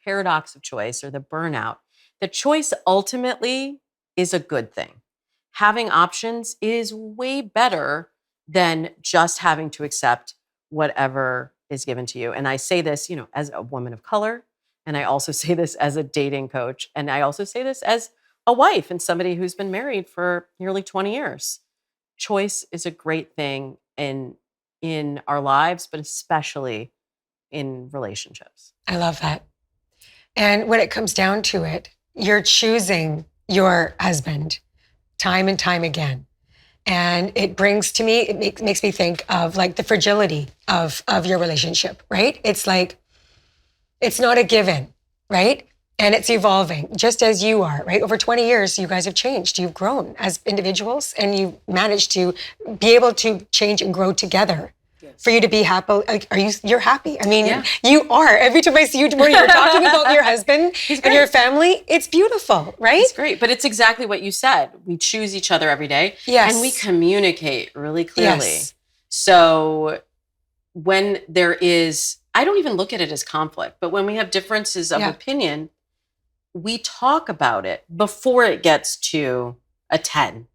paradox of choice or the burnout. The choice ultimately is a good thing. Having options is way better than just having to accept whatever is given to you. And I say this, as a woman of color, and I also say this as a dating coach, and I also say this as a wife and somebody who's been married for nearly 20 years. Choice is a great thing in our lives, but especially in relationships. I love that. And when it comes down to it, you're choosing your husband time and time again. And it brings to me, it makes me think of like the fragility of your relationship, right? It's like, it's not a given, right? And it's evolving, just as you are, right? Over 20 years, you guys have changed. You've grown as individuals, and you've managed to be able to change and grow together. Yes. For you to be happy, like, you're happy. I mean, you are. Every time I see you, you're talking about your husband and your family. It's beautiful, right? It's great, but it's exactly what you said. We choose each other every day, and we communicate really clearly. Yes. So when there is, I don't even look at it as conflict, but when we have differences of opinion, we talk about it before it gets to a 10.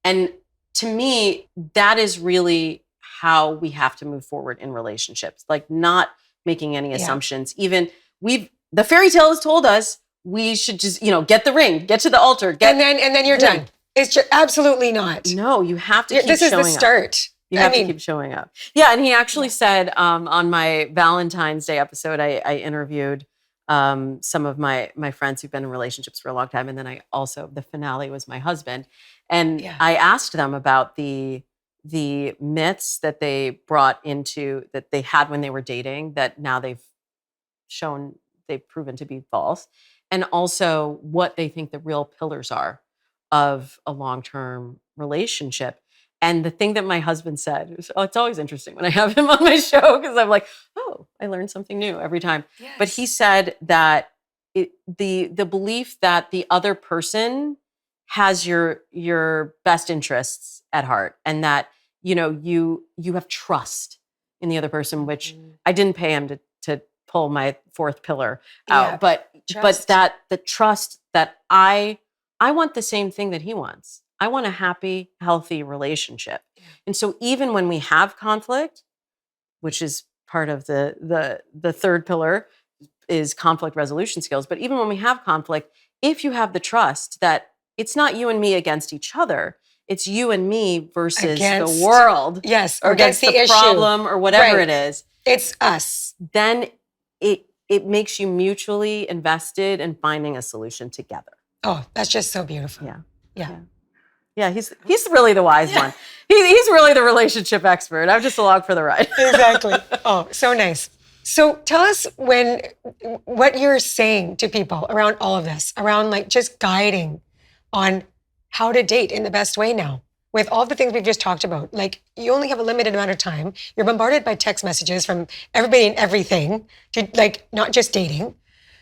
And to me, that is really how we have to move forward in relationships, like not making any assumptions. Even the fairy tale has told us we should just, get the ring, get to the altar, and then you're done. It's just absolutely not. No, you have to keep showing up. This is the start. You have to keep showing up. Yeah, and he actually said on my Valentine's Day episode, I interviewed some of my friends who've been in relationships for a long time, and then the finale was my husband, and I asked them about the myths that they that they had when they were dating that now they've proven to be false, and also what they think the real pillars are of a long-term relationship. And the thing that my husband said, it's always interesting when I have him on my show because I'm like, oh, I learned something new every time. Yes. But he said that the belief that the other person has your best interests at heart, and that you have trust in the other person, which I didn't pay him to pull my fourth pillar out, but that the trust that I want the same thing that he wants. I want a happy, healthy relationship. And so even when we have conflict, which is part of the third pillar is conflict resolution skills, but even when we have conflict, if you have the trust that it's not you and me against each other, it's you and me versus the world. Yes, or against the issue, problem or whatever it is. It's us. Then it makes you mutually invested in finding a solution together. Oh, that's just so beautiful. Yeah, he's really the wise one. He's really the relationship expert. I'm just along for the ride. Exactly. Oh, so nice. So tell us what you're saying to people around all of this, around like just guiding on how to date in the best way now. With all the things we've just talked about, like you only have a limited amount of time. You're bombarded by text messages from everybody and everything, to like not just dating.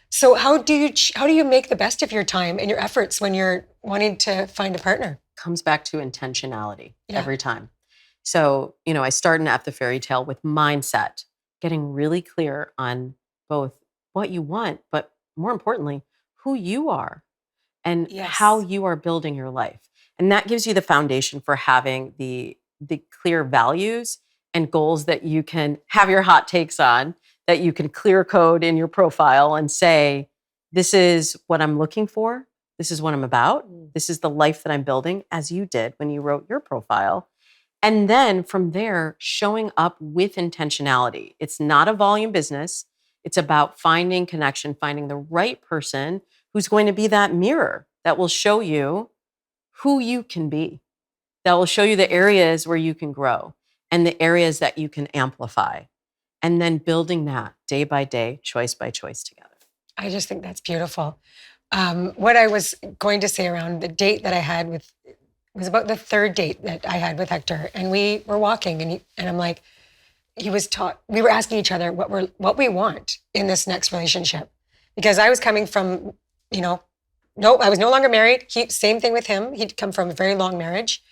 So how do you make the best of your time and your efforts when you're wanting to find a partner? Comes back to intentionality every time. So, I start in F the Fairy Tale with mindset, getting really clear on both what you want, but more importantly, who you are and how you are building your life. And that gives you the foundation for having the clear values and goals that you can have your hot takes on, that you can clear code in your profile and say, this is what I'm looking for. This is what I'm about. This is the life that I'm building, as you did when you wrote your profile. And then from there, showing up with intentionality. It's not a volume business. It's about finding connection, finding the right person who's going to be that mirror that will show you who you can be, that will show you the areas where you can grow and the areas that you can amplify. And then building that day by day, choice by choice together. I just think that's beautiful. What I was going to say around the date that I had it was about the third date that I had with Hector, and we were walking, and I'm like, we were asking each other what we want in this next relationship, because I was coming from, I was no longer married. Same thing with him. He'd come from a very long marriage.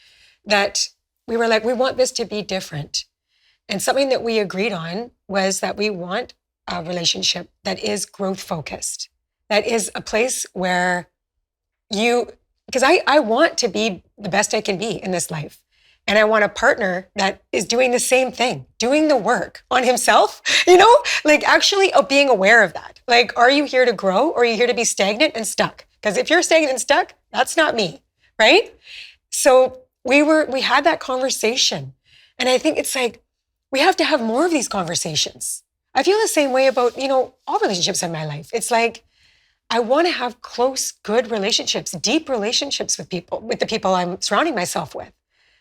That we were like, we want this to be different, and something that we agreed on was that we want a relationship that is growth focused. That is a place where because I want to be the best I can be in this life. And I want a partner that is doing the same thing, doing the work on himself, like actually being aware of that. Like, are you here to grow or are you here to be stagnant and stuck? Because if you're stagnant and stuck, that's not me, right? So we had that conversation. And I think it's like, we have to have more of these conversations. I feel the same way about, all relationships in my life. It's like, I want to have close, good relationships, deep relationships with the people I'm surrounding myself with.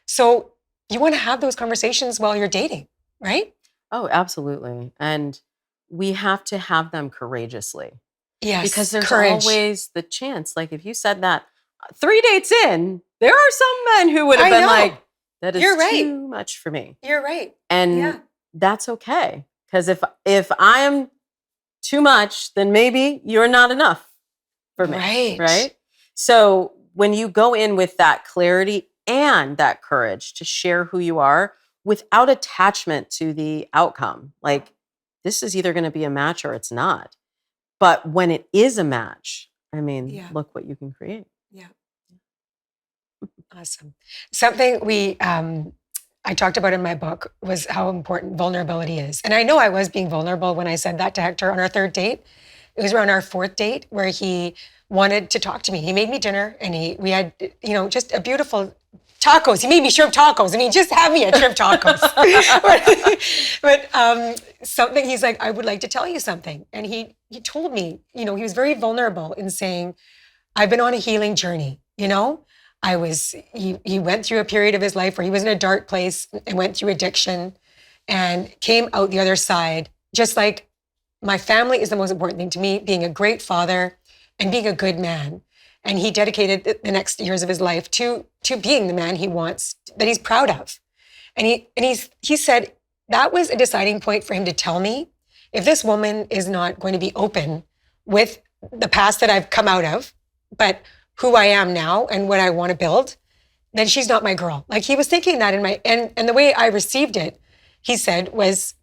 So you want to have those conversations while you're dating, right? Oh, absolutely. And we have to have them courageously Yes, because there's courage. always the chance. Like if you said that 3 dates in, there are some men who would have I been know. like, that is You're right. too much for me. You're right. And Yeah. that's okay. Because if I am too much, then maybe you're not enough for me. Right? So when you go in with that clarity and that courage to share who you are without attachment to the outcome, like this is either going to be a match or it's not. But when it is a match, I mean, look what you can create. Yeah. Awesome. Something I talked about in my book was how important vulnerability is. And I know I was being vulnerable when I said that to Hector on our third date. It was around our fourth date where he wanted to talk to me. He made me dinner and we had, just a beautiful tacos. He made me shrimp tacos. I mean, just have me at shrimp tacos. but something, he's like, I would like to tell you something. And he told me, he was very vulnerable in saying, I've been on a healing journey, he went through a period of his life where he was in a dark place and went through addiction and came out the other side, just like my family is the most important thing to me, being a great father and being a good man. And he dedicated the next years of his life to being the man he wants, that he's proud of. And he said that was a deciding point for him to tell me, if this woman is not going to be open with the past that I've come out of, but who I am now and what I want to build, then she's not my girl. Like he was thinking that and the way I received it, he said, was,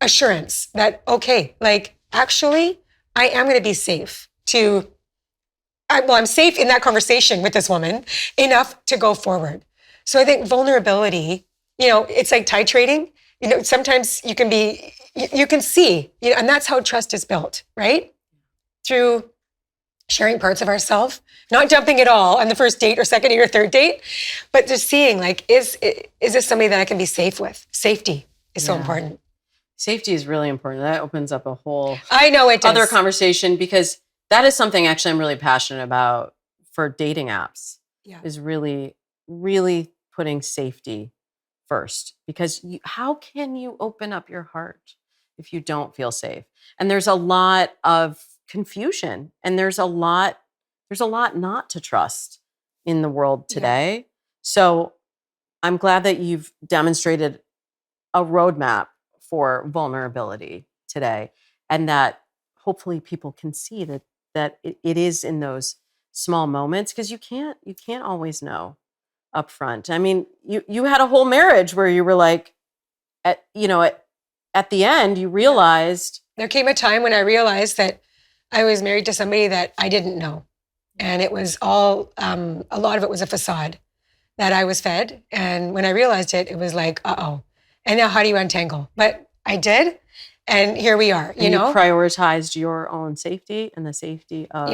assurance that, okay, like actually I am going to be safe I'm safe in that conversation with this woman enough to go forward. So I think vulnerability, it's like titrating. Sometimes you can see, and that's how trust is built, right? Through sharing parts of ourselves, not dumping it all on the first date or second date or third date, but just seeing like, is this somebody that I can be safe with? Safety is so important. Safety is really important. That opens up a whole I know it does. Other conversation because that is something actually I'm really passionate about for dating apps. Is really, really putting safety first. Because how can you open up your heart if you don't feel safe? And there's a lot of confusion and there's a lot not to trust in the world today. So I'm glad that you've demonstrated a roadmap for vulnerability today and that hopefully people can see that it is in those small moments because you can't always know up front. I mean, you had a whole marriage where you were like at the end you realized there came a time when I realized that I was married to somebody that I didn't know. And it was all, a lot of it was a facade that I was fed. And when I realized it, it was like, uh-oh. And now how do you untangle? But I did. And here we are, you prioritized your own safety and the safety of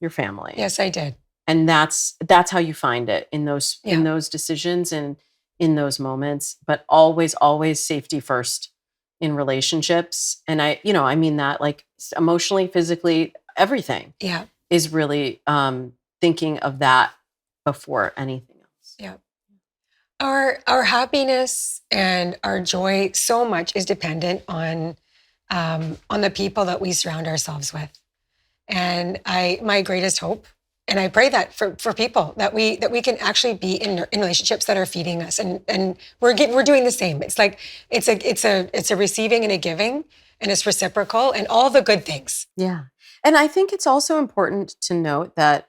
your family. Yes, I did. And that's how you find it in those decisions and in those moments, but always safety first in relationships. And I mean that like emotionally, physically, everything is really thinking of that before anything else. Yeah. Our happiness and our joy so much is dependent on the people that we surround ourselves with. And my greatest hope, and I pray that for people that we can actually be in relationships that are feeding us, and we're doing the same. It's like it's a receiving and a giving, and it's reciprocal, and all the good things. Yeah, and I think it's also important to note that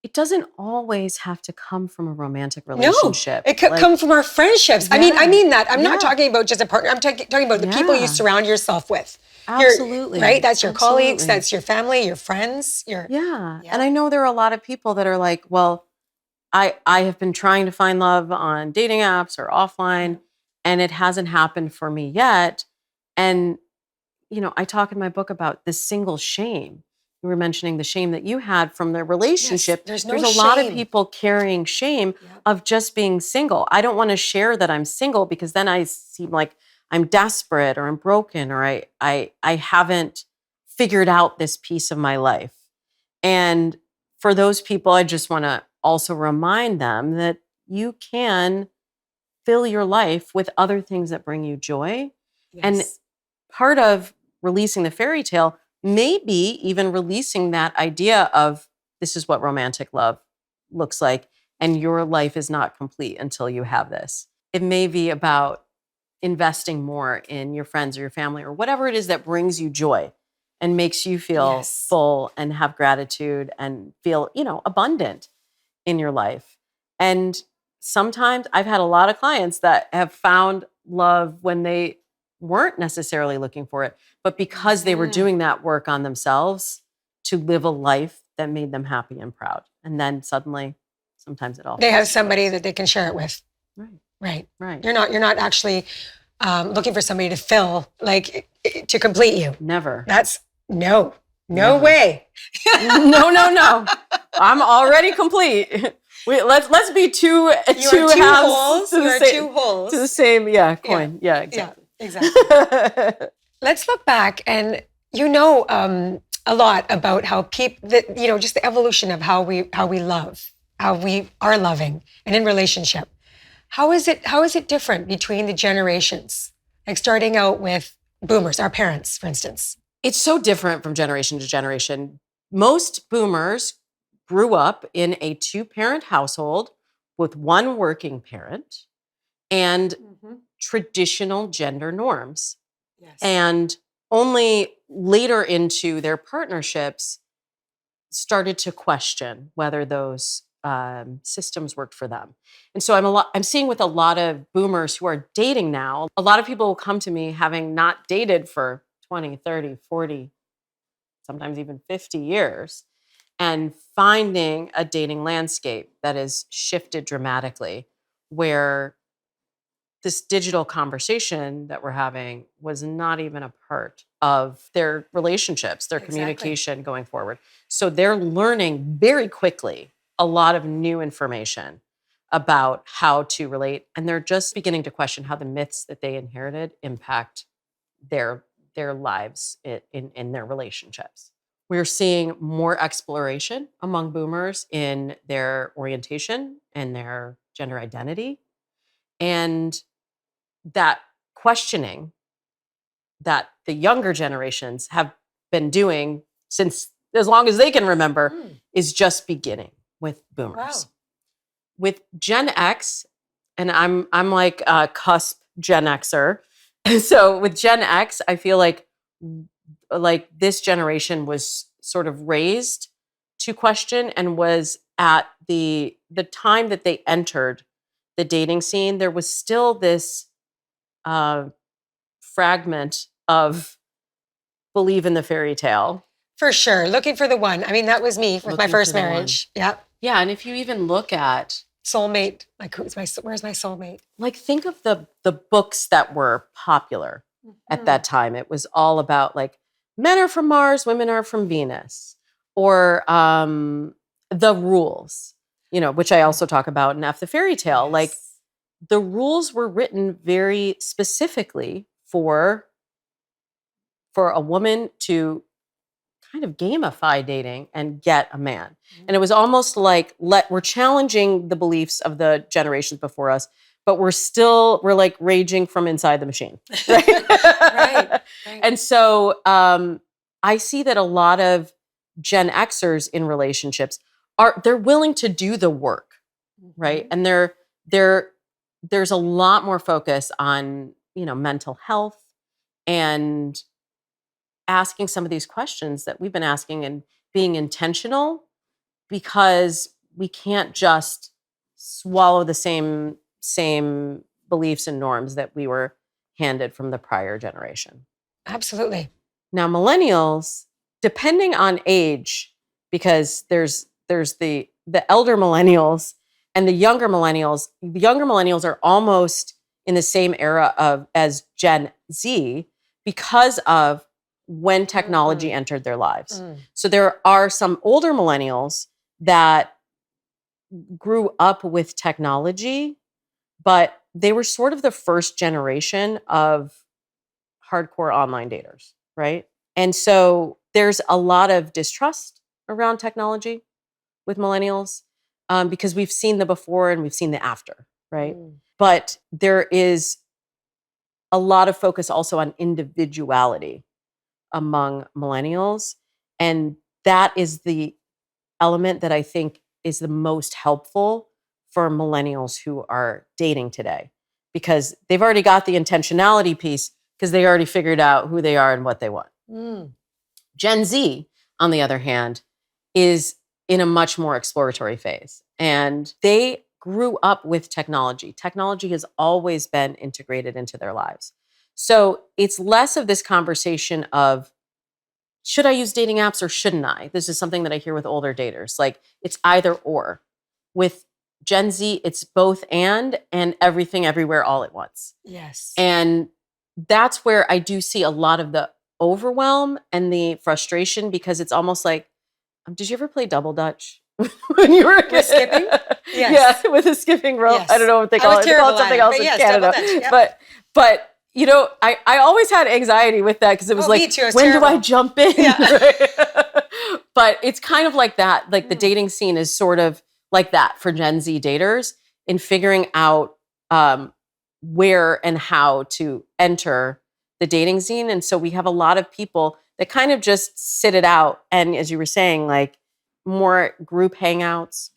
it doesn't always have to come from a romantic relationship. No, it could come from our friendships. Yeah. I mean that. I'm not talking about just a partner. I'm talking about the people you surround yourself with. Absolutely. Right? That's your colleagues, that's your family, your friends. Yeah. And I know there are a lot of people that are like, well, I have been trying to find love on dating apps or offline, and it hasn't happened for me yet. And, I talk in my book about the single shame. You were mentioning the shame that you had from the relationship. Yes, there's a lot of people carrying shame of just being single. I don't want to share that I'm single because then I seem like I'm desperate or I'm broken or I haven't figured out this piece of my life. And for those people, I just want to also remind them that you can fill your life with other things that bring you joy. And part of releasing the fairy tale may be even releasing that idea of this is what romantic love looks like, and your life is not complete until you have this. It may be about investing more in your friends or your family or whatever it is that brings you joy and makes you feel full and have gratitude and feel, abundant in your life. And sometimes I've had a lot of clients that have found love when they weren't necessarily looking for it, but because they were doing that work on themselves to live a life that made them happy and proud. And then suddenly, sometimes it all they have somebody that they can share it with. Right. You're not actually looking for somebody to fill, like to complete you. Never. That's no way. No. I'm already complete. Let's be two halves to the same coin. Yeah, exactly. Yeah, exactly. Let's look back, and a lot about how people just the evolution of how we love, how we are loving and in relationship. How is it different between the generations? Like starting out with boomers, our parents, for instance. It's so different from generation to generation. Most boomers grew up in a 2-parent household with one working parent and traditional gender norms. Yes. And only later into their partnerships started to question whether those systems worked for them. And so I'm seeing with a lot of boomers who are dating now, a lot of people will come to me having not dated for 20, 30, 40, sometimes even 50 years, and finding a dating landscape that has shifted dramatically, where this digital conversation that we're having was not even a part of their relationships, their communication going forward. So they're learning very quickly a lot of new information about how to relate. And they're just beginning to question how the myths that they inherited impact their lives in their relationships. We're seeing more exploration among boomers in their orientation and their gender identity. And that questioning that the younger generations have been doing since as long as they can remember is just beginning with boomers. Wow. With Gen X, and I'm like a cusp Gen Xer. So with Gen X, I feel like this generation was sort of raised to question and was at the time that they entered the dating scene, there was still this fragment of believe in the fairy tale. For sure. Looking for the one. I mean, that was me with my first marriage. Yeah. Yeah. And if you even look at soulmate, like where's my soulmate? Like think of the books that were popular at that time. It was all about like men are from Mars, women are from Venus, or the rules, which I also talk about in F the Fairy Tale. Yes. Like the rules were written very specifically for a woman to kind of gamify dating and get a man. And it was almost like we're challenging the beliefs of the generations before us, but we're like raging from inside the machine. Right. Right. And so I see that a lot of Gen Xers in relationships they're willing to do the work, right? And there's a lot more focus on, mental health and asking some of these questions that we've been asking and being intentional, because we can't just swallow the same beliefs and norms that we were handed from the prior generation. Absolutely. Now, millennials, depending on age, because there's the elder millennials and the younger millennials. The younger millennials are almost in the same era as Gen Z because of when technology entered their lives. So there are some older millennials that grew up with technology, but they were sort of the first generation of hardcore online daters, right? And so there's a lot of distrust around technology with millennials. because we've seen the before and we've seen the after, right? But there is a lot of focus also on individuality among millennials. And that is the element that I think is the most helpful for millennials who are dating today, because they've already got the intentionality piece because they already figured out who they are and what they want. Gen Z, on the other hand, is in a much more exploratory phase. And they grew up with technology. Technology has always been integrated into their lives. So it's less of this conversation of, should I use dating apps or shouldn't I? This is something that I hear with older daters. Like, it's either or. With Gen Z, it's both and everything everywhere all at once. Yes. And that's where I do see a lot of the overwhelm and the frustration, because it's almost like, did you ever play double dutch when you were a kid? With skipping? Yes. Yeah, with a skipping rope. Yes. I don't know what they call it. They call it something else in Canada. Yep. But you know, I always had anxiety with that, because it was me too. It was when terrible. do I jump in? Yeah. But it's kind of like that. Like the dating scene is sort of like that for Gen Z daters in figuring out where and how to enter the dating scene. And so we have a lot of people that kind of just sit it out. And as you were saying, like more group hangouts,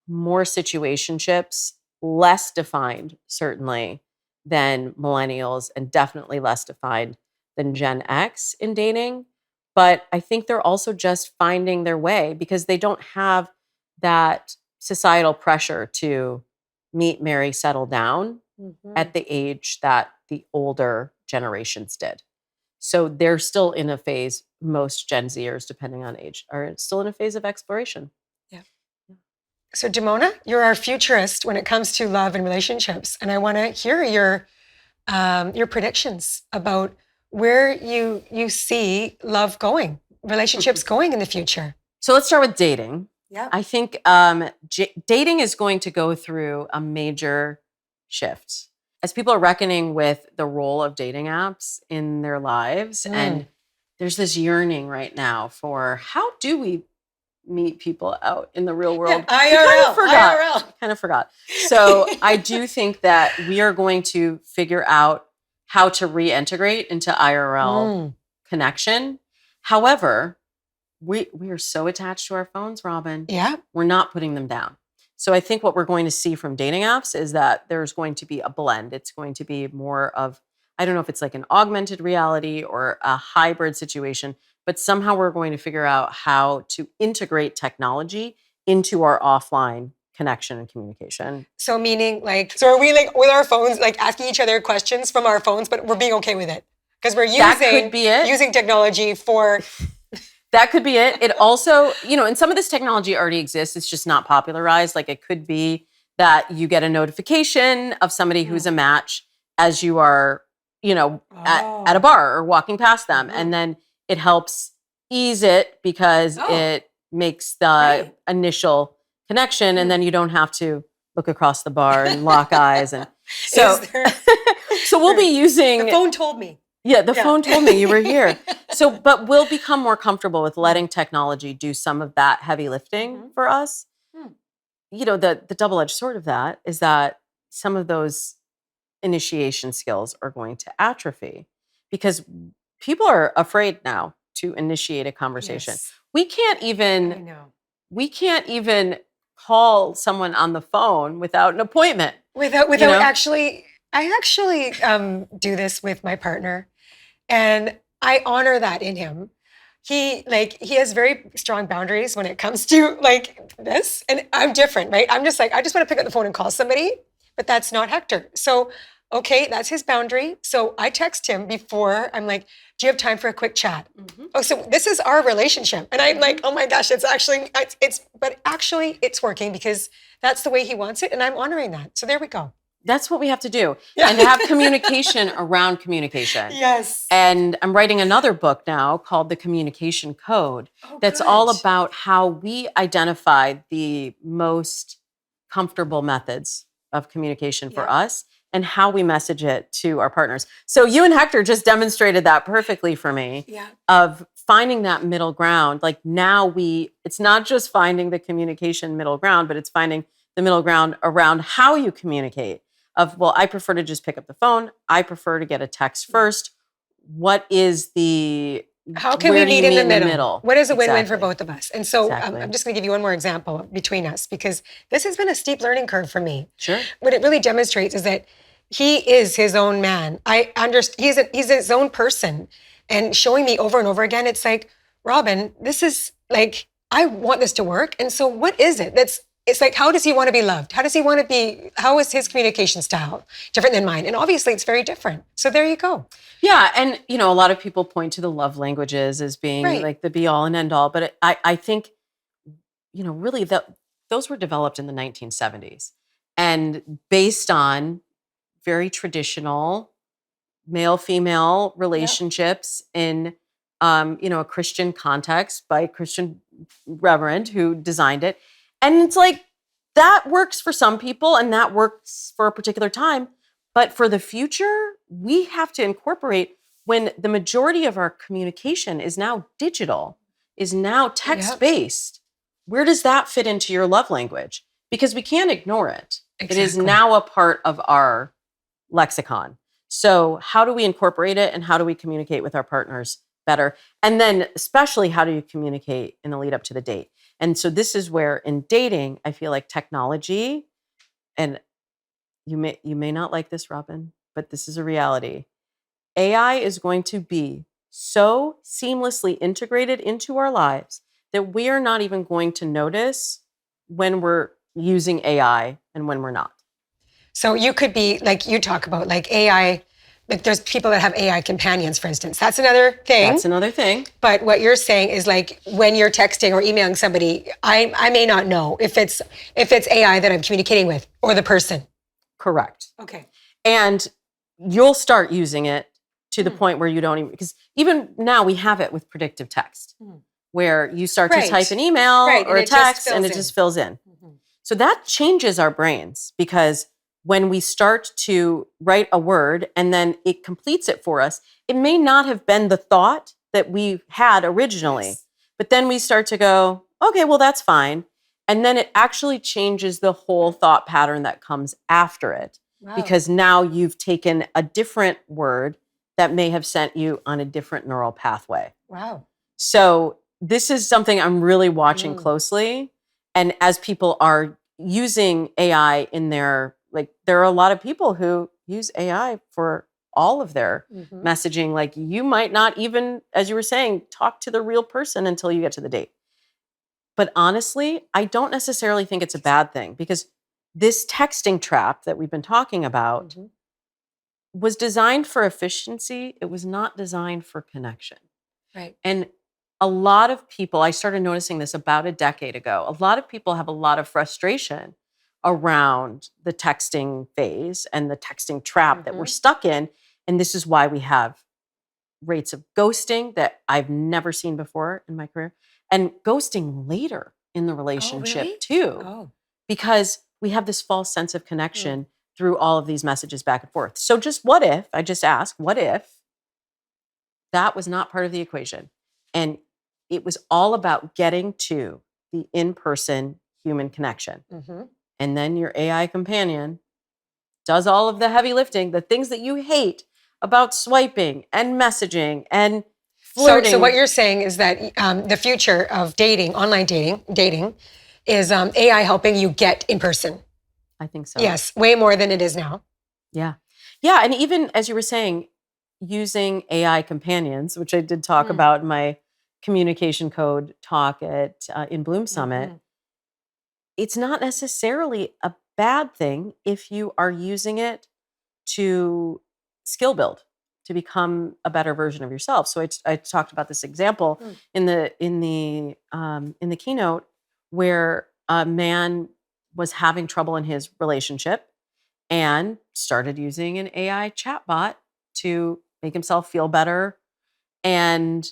more situationships, less defined, certainly, than millennials, and definitely less defined than Gen X in dating. But I think they're also just finding their way because they don't have that societal pressure to meet, marry, settle down at the age that the older generations did. So they're still in a phase, most Gen Zers, depending on age, are still in a phase of exploration. So Damona, you're our futurist when it comes to love and relationships. And I want to hear your predictions about where you see love going, relationships going in the future. So let's start with dating. Yeah. I think dating is going to go through a major shift as people are reckoning with the role of dating apps in their lives. And there's this yearning right now for, how do we meet people out in the real world? IRL. Kind of forgot. So I do think that we are going to figure out how to reintegrate into IRL connection. However, we are so attached to our phones, Robin. Yeah. We're not putting them down. So I think what we're going to see from dating apps is that there's going to be a blend. It's going to be more of, I don't know if it's like an augmented reality or a hybrid situation, but somehow we're going to figure out how to integrate technology into our offline connection and communication. So meaning so are we like with our phones, like asking each other questions from our phones, but we're being okay with it? Because we're That could be it. using technology for... That could be it. It also, and some of this technology already exists. It's just not popularized. Like it could be that you get a notification of somebody who's a match as you are, at a bar or walking past them. And then it helps ease it because it makes the initial connection, and then you don't have to look across the bar and lock eyes. And so, so we'll be using... The phone told me. Yeah, the phone told me you were here. So, but we'll become more comfortable with letting technology do some of that heavy lifting for us. The double-edged sword of that is that some of those initiation skills are going to atrophy because people are afraid now to initiate a conversation. Yes. We can't even call someone on the phone without an appointment. Without actually, I actually do this with my partner, and I honor that in him. He has very strong boundaries when it comes to this, and I'm different, right? I'm just I just want to pick up the phone and call somebody, but that's not Hector. So, okay, that's his boundary. So I text him before. I'm like, do you have time for a quick chat? Oh, so this is our relationship. And I'm like, oh my gosh, it's working because that's the way he wants it. And I'm honoring that. So there we go. That's what we have to do. Yeah. And have communication around communication. Yes. And I'm writing another book now called The Communication Code. That's all about how we identify the most comfortable methods of communication for us and how we message it to our partners. So you and Hector just demonstrated that perfectly for me of finding that middle ground. Like now it's not just finding the communication middle ground, but it's finding the middle ground around how you communicate of, well, I prefer to just pick up the phone. I prefer to get a text first. What is how can we meet in the middle? What is a win-win for Exactly. both of us? And so Exactly. I'm just going to give you one more example between us, because this has been a steep learning curve for me. Sure. What it really demonstrates is that he is his own man. I understand he's his own person, and showing me over and over again, it's like, Robin, this is like, I want this to work. And so what is it? It's like, how does he want to be loved? How does he want to be, how is his communication style different than mine? And obviously it's very different. So there you go. Yeah. And, a lot of people point to the love languages as being like the be all and end all. But I think, really those were developed in the 1970s and based on very traditional male-female relationships in, a Christian context by a Christian reverend who designed it. And it's like, that works for some people and that works for a particular time. But for the future, we have to incorporate when the majority of our communication is now digital, is now text-based. Where does that fit into your love language? Because we can't ignore it. Exactly. It is now a part of our lexicon. So how do we incorporate it and how do we communicate with our partners better? And then especially, how do you communicate in the lead up to the date? And so this is where in dating, I feel like technology, and you may not like this, Robin, but this is a reality. AI is going to be so seamlessly integrated into our lives that we are not even going to notice when we're using AI and when we're not. So you could be, like you talk about, like AI, like there's people that have AI companions, for instance. That's another thing. But what you're saying is, like, when you're texting or emailing somebody, I may not know if it's AI that I'm communicating with or the person. Correct. Okay. And you'll start using it to the point where you don't even, because even now we have it with predictive text, where you start to type an email or a text and it just fills in. So that changes our brains, because when we start to write a word and then it completes it for us, it may not have been the thought that we had originally, but then we start to go, okay, well, that's fine. And then it actually changes the whole thought pattern that comes after it, because now you've taken a different word that may have sent you on a different neural pathway. Wow. So this is something I'm really watching closely. And as people are using AI in their, like, there are a lot of people who use AI for all of their messaging. Like, you might not even, as you were saying, talk to the real person until you get to the date. But honestly, I don't necessarily think it's a bad thing, because this texting trap that we've been talking about was designed for efficiency. It was not designed for connection. Right. And a lot of people, I started noticing this about a decade ago, a lot of people have a lot of frustration around the texting phase and the texting trap that we're stuck in. And this is why we have rates of ghosting that I've never seen before in my career, and ghosting later in the relationship too, because we have this false sense of connection through all of these messages back and forth. So I just ask, what if that was not part of the equation? And it was all about getting to the in-person human connection. And then your AI companion does all of the heavy lifting, the things that you hate about swiping and messaging and flirting. So what you're saying is that the future of dating, online dating is AI helping you get in person. I think so. Yes, way more than it is now. Yeah. Yeah. And even as you were saying, using AI companions, which I did talk about in my communication code talk in Bloom Summit, it's not necessarily a bad thing if you are using it to skill build, to become a better version of yourself. So I talked about this example in the keynote, where a man was having trouble in his relationship and started using an AI chatbot to make himself feel better. And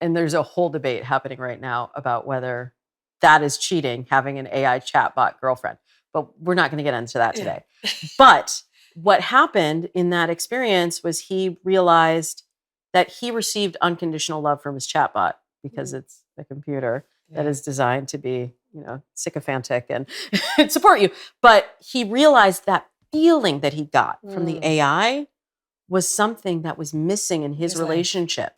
there's a whole debate happening right now about whether that is cheating, having an AI chatbot girlfriend. But we're not going to get into that today. But what happened in that experience was he realized that he received unconditional love from his chatbot because it's a computer that is designed to be, sycophantic and support you. But he realized that feeling that he got from the AI was something that was missing in his relationship,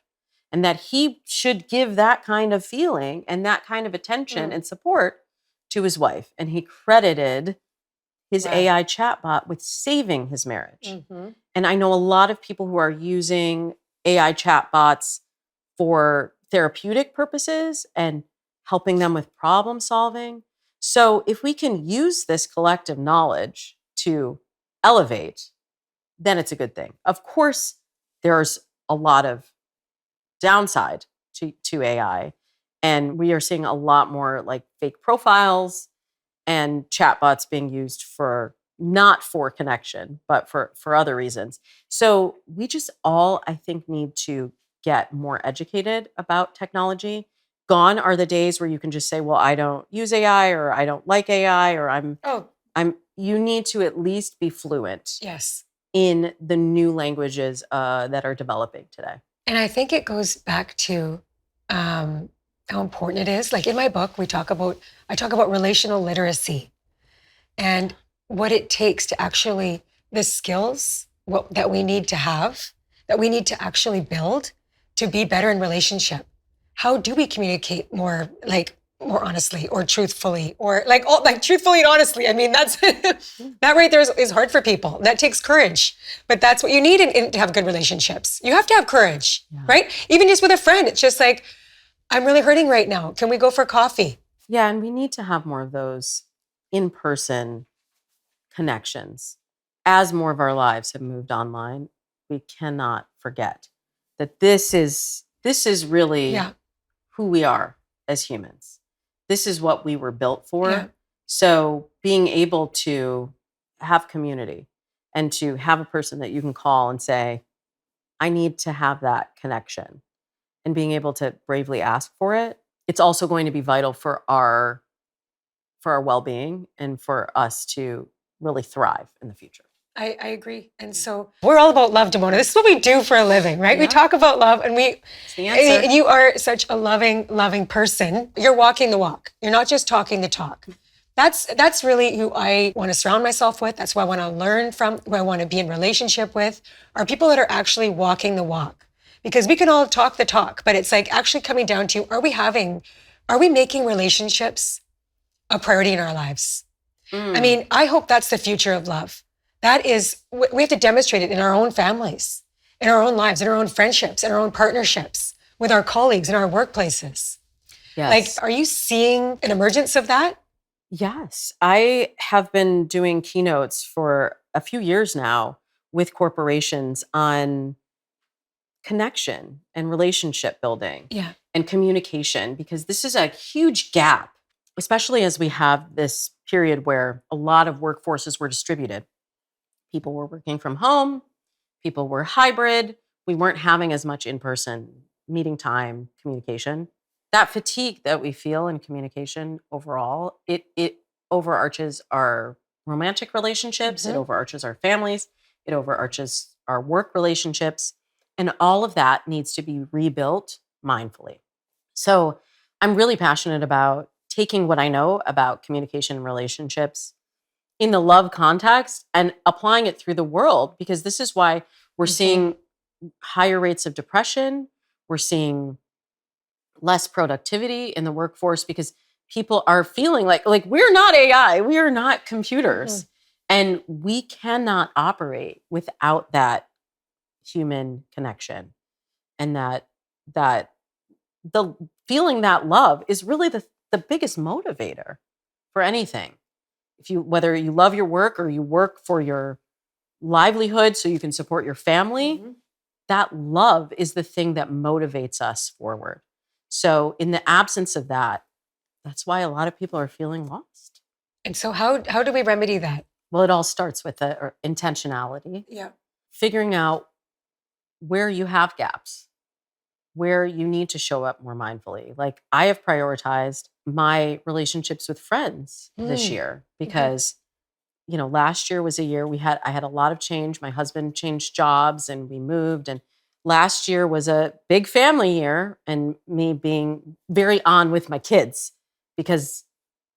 and that he should give that kind of feeling and that kind of attention and support to his wife. And he credited his AI chatbot with saving his marriage. And I know a lot of people who are using AI chatbots for therapeutic purposes and helping them with problem solving. So if we can use this collective knowledge to elevate, then it's a good thing. Of course, there's a lot of downside to AI. And we are seeing a lot more like fake profiles and chatbots being used for not for connection, but for other reasons. So we just all, I think, need to get more educated about technology. Gone are the days where you can just say, well, I don't use AI, or I don't like AI, or you need to at least be fluent in the new languages that are developing today. And I think it goes back to how important it is. Like in my book, I talk about relational literacy and what it takes to actually, the skills that we need to have, that we need to actually build to be better in relationship. How do we communicate more honestly or truthfully, or truthfully and honestly? I mean, that's that right there is hard for people. That takes courage, but that's what you need to have good relationships. You have to have courage, right? Even just with a friend, it's just like, I'm really hurting right now. Can we go for coffee? Yeah, and we need to have more of those in-person connections. As more of our lives have moved online, we cannot forget that this is really who we are as humans. This is what we were built for. Yeah. So being able to have community and to have a person that you can call and say, I need to have that connection, and being able to bravely ask for it, it's also going to be vital for our well-being and for us to really thrive in the future. I agree. And so we're all about love, Damona. This is what we do for a living, right? Yeah. We talk about love, and and you are such a loving person. You're walking the walk. You're not just talking the talk. That's really who I want to surround myself with. That's who I want to learn from, who I want to be in relationship with, are people that are actually walking the walk. Because we can all talk the talk, but it's like actually coming down to, are we making relationships a priority in our lives? I mean, I hope that's the future of love. That is, we have to demonstrate it in our own families, in our own lives, in our own friendships, in our own partnerships, with our colleagues, in our workplaces. Yes. Like, are you seeing an emergence of that? Yes. I have been doing keynotes for a few years now with corporations on connection and relationship building and communication, because this is a huge gap, especially as we have this period where a lot of workforces were distributed. People were working from home, people were hybrid, we weren't having as much in-person meeting time, communication. That fatigue that we feel in communication overall, it overarches our romantic relationships, it overarches our families, it overarches our work relationships, and all of that needs to be rebuilt mindfully. So I'm really passionate about taking what I know about communication and relationships in the love context and applying it through the world, because this is why we're seeing higher rates of depression. We're seeing less productivity in the workforce because people are feeling like we're not AI, we are not computers. And we cannot operate without that human connection. And that the feeling that love is really the biggest motivator for anything. Whether you love your work or you work for your livelihood so you can support your family, that love is the thing that motivates us forward. So in the absence of that, that's why a lot of people are feeling lost. And so how do we remedy that? Well, it all starts with the intentionality. Yeah. Figuring out where you have gaps, where you need to show up more mindfully. Like, I have prioritized my relationships with friends this year because last year was a year I had a lot of change. My husband changed jobs and we moved. And last year was a big family year and me being very on with my kids because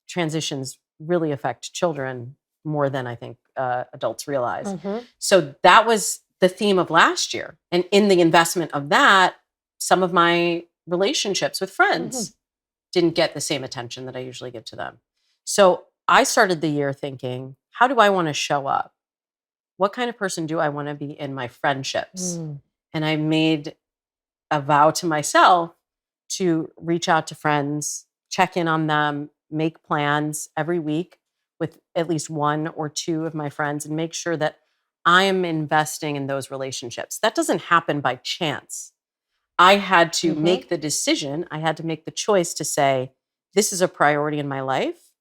transitions really affect children more than I think adults realize. Mhm. So that was the theme of last year. And in the investment of that, some of my relationships with friends didn't get the same attention that I usually give to them. So I started the year thinking, how do I want to show up? What kind of person do I want to be in my friendships? Mm. And I made a vow to myself to reach out to friends, check in on them, make plans every week with at least one or two of my friends and make sure that I am investing in those relationships. That doesn't happen by chance. I had to make the decision, I had to make the choice to say, this is a priority in my life.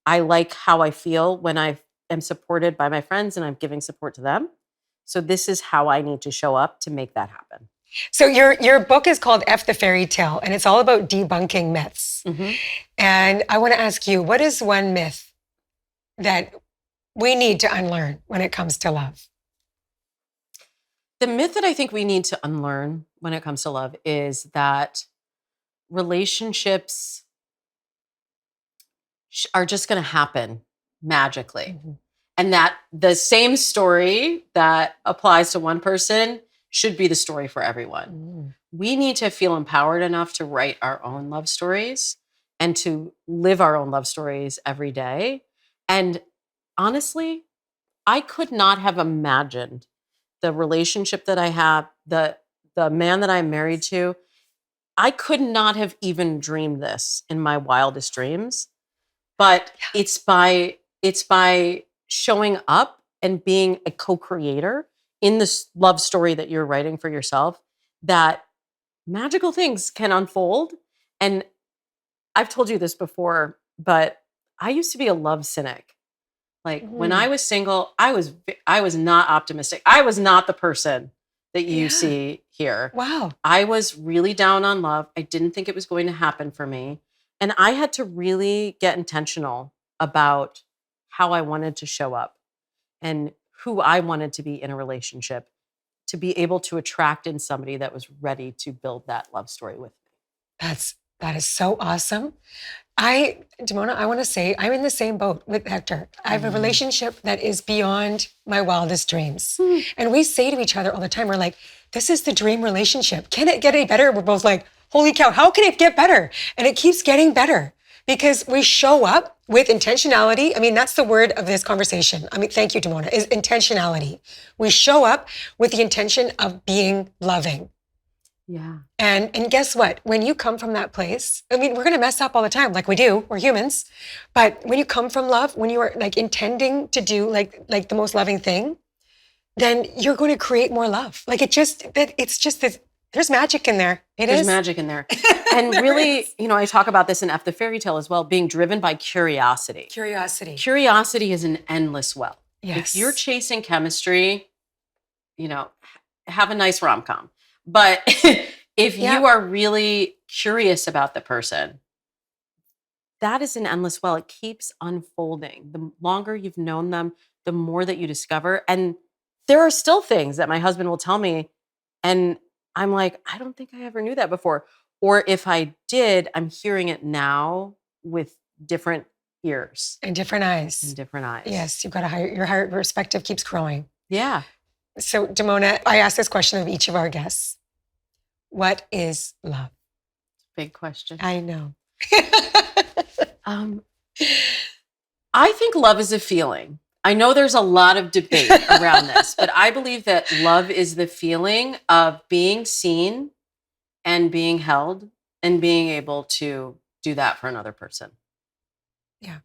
I like how I feel when I am supported by my friends and I'm giving support to them. So this is how I need to show up to make that happen. So your book is called F the Fairy Tale, and it's all about debunking myths. And I want to ask you, what is one myth that we need to unlearn when it comes to love? The myth that I think we need to unlearn when it comes to love is that relationships are just going to happen magically. And that the same story that applies to one person should be the story for everyone. We need to feel empowered enough to write our own love stories and to live our own love stories every day. And honestly, I could not have imagined the relationship that I have, the man that I'm married to. I could not have even dreamed this in my wildest dreams. But it's by showing up and being a co-creator in this love story that you're writing for yourself that magical things can unfold. And I've told you this before, but I used to be a love cynic. Like when I was single, I was not optimistic. I was not the person that you see here. Wow. I was really down on love. I didn't think it was going to happen for me. And I had to really get intentional about how I wanted to show up and who I wanted to be in a relationship to be able to attract in somebody that was ready to build that love story with me. That is so awesome. Damona, I want to say I'm in the same boat with Hector. I have a relationship that is beyond my wildest dreams. And we say to each other all the time, we're like, this is the dream relationship. Can it get any better? We're both like, holy cow, how can it get better? And it keeps getting better because we show up with intentionality. I mean, that's the word of this conversation. I mean, thank you, Damona, is intentionality. We show up with the intention of being loving. Yeah. And guess what? When you come from that place, I mean, we're going to mess up all the time, like we do. We're humans. But when you come from love, when you are like intending to do like the most loving thing, then you're going to create more love. Like it's just this, there's magic in there. There's magic in there. And really, I talk about this in F the Fairy Tale as well, being driven by curiosity. Curiosity. Curiosity is an endless well. Yes. If you're chasing chemistry, have a nice rom-com. But if you are really curious about the person, that is an endless well. It keeps unfolding. The longer you've known them, the more that you discover. And there are still things that my husband will tell me. And I'm like, I don't think I ever knew that before. Or if I did, I'm hearing it now with different ears. And different eyes. And different eyes. Yes, you've got your heart perspective keeps growing. Yeah. So, Damona, I ask this question of each of our guests. What is love? Big question. I know. I think love is a feeling. I know there's a lot of debate around this, but I believe that love is the feeling of being seen and being held and being able to do that for another person. Yeah.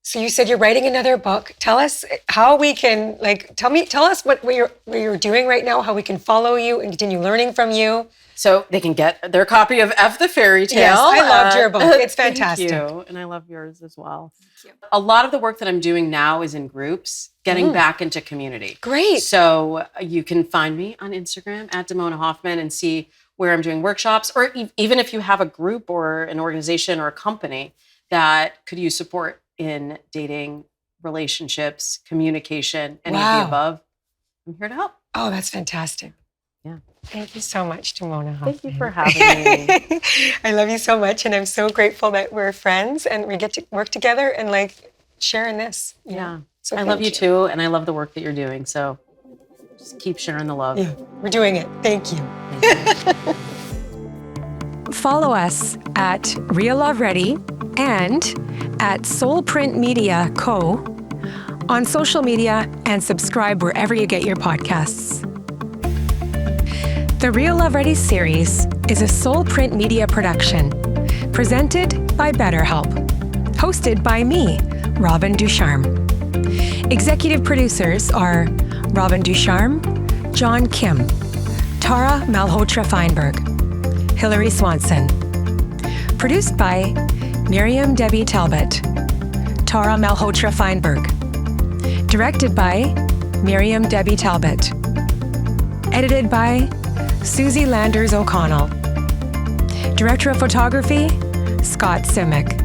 So you said you're writing another book. Tell us how we can, tell us what you're doing right now, how we can follow you and continue learning from you. So they can get their copy of F the Fairy Tale. Yes, I loved your book. It's fantastic. Thank you. And I love yours as well. Thank you. A lot of the work that I'm doing now is in groups, getting back into community. Great. So you can find me on Instagram at Damona Hoffman and see where I'm doing workshops, or even if you have a group or an organization or a company that could use support in dating relationships, communication, any of Wow. the above, I'm here to help. Oh, that's fantastic. Yeah. Thank you so much, Damona Hoffman. Thank you for having me. I love you so much, and I'm so grateful that we're friends and we get to work together and like sharing this. you know? Yeah. So I love thank you too, and I love the work that you're doing. So just keep sharing the love. Yeah, we're doing it. Thank you. Follow us at Real Love Ready and at Soulprint Media Co. on social media, and subscribe wherever you get your podcasts. The Real Love Ready series is a Soulprint Media production, presented by BetterHelp, hosted by me, Robin Ducharme. Executive producers are Robin Ducharme, John Kim, Tara Malhotra Feinberg, Hilary Swanson. Produced by Miriam Debbie Talbot, Tara Malhotra Feinberg. Directed by Miriam Debbie Talbot. Edited by Susie Landers O'Connell. Director of Photography, Scott Simic.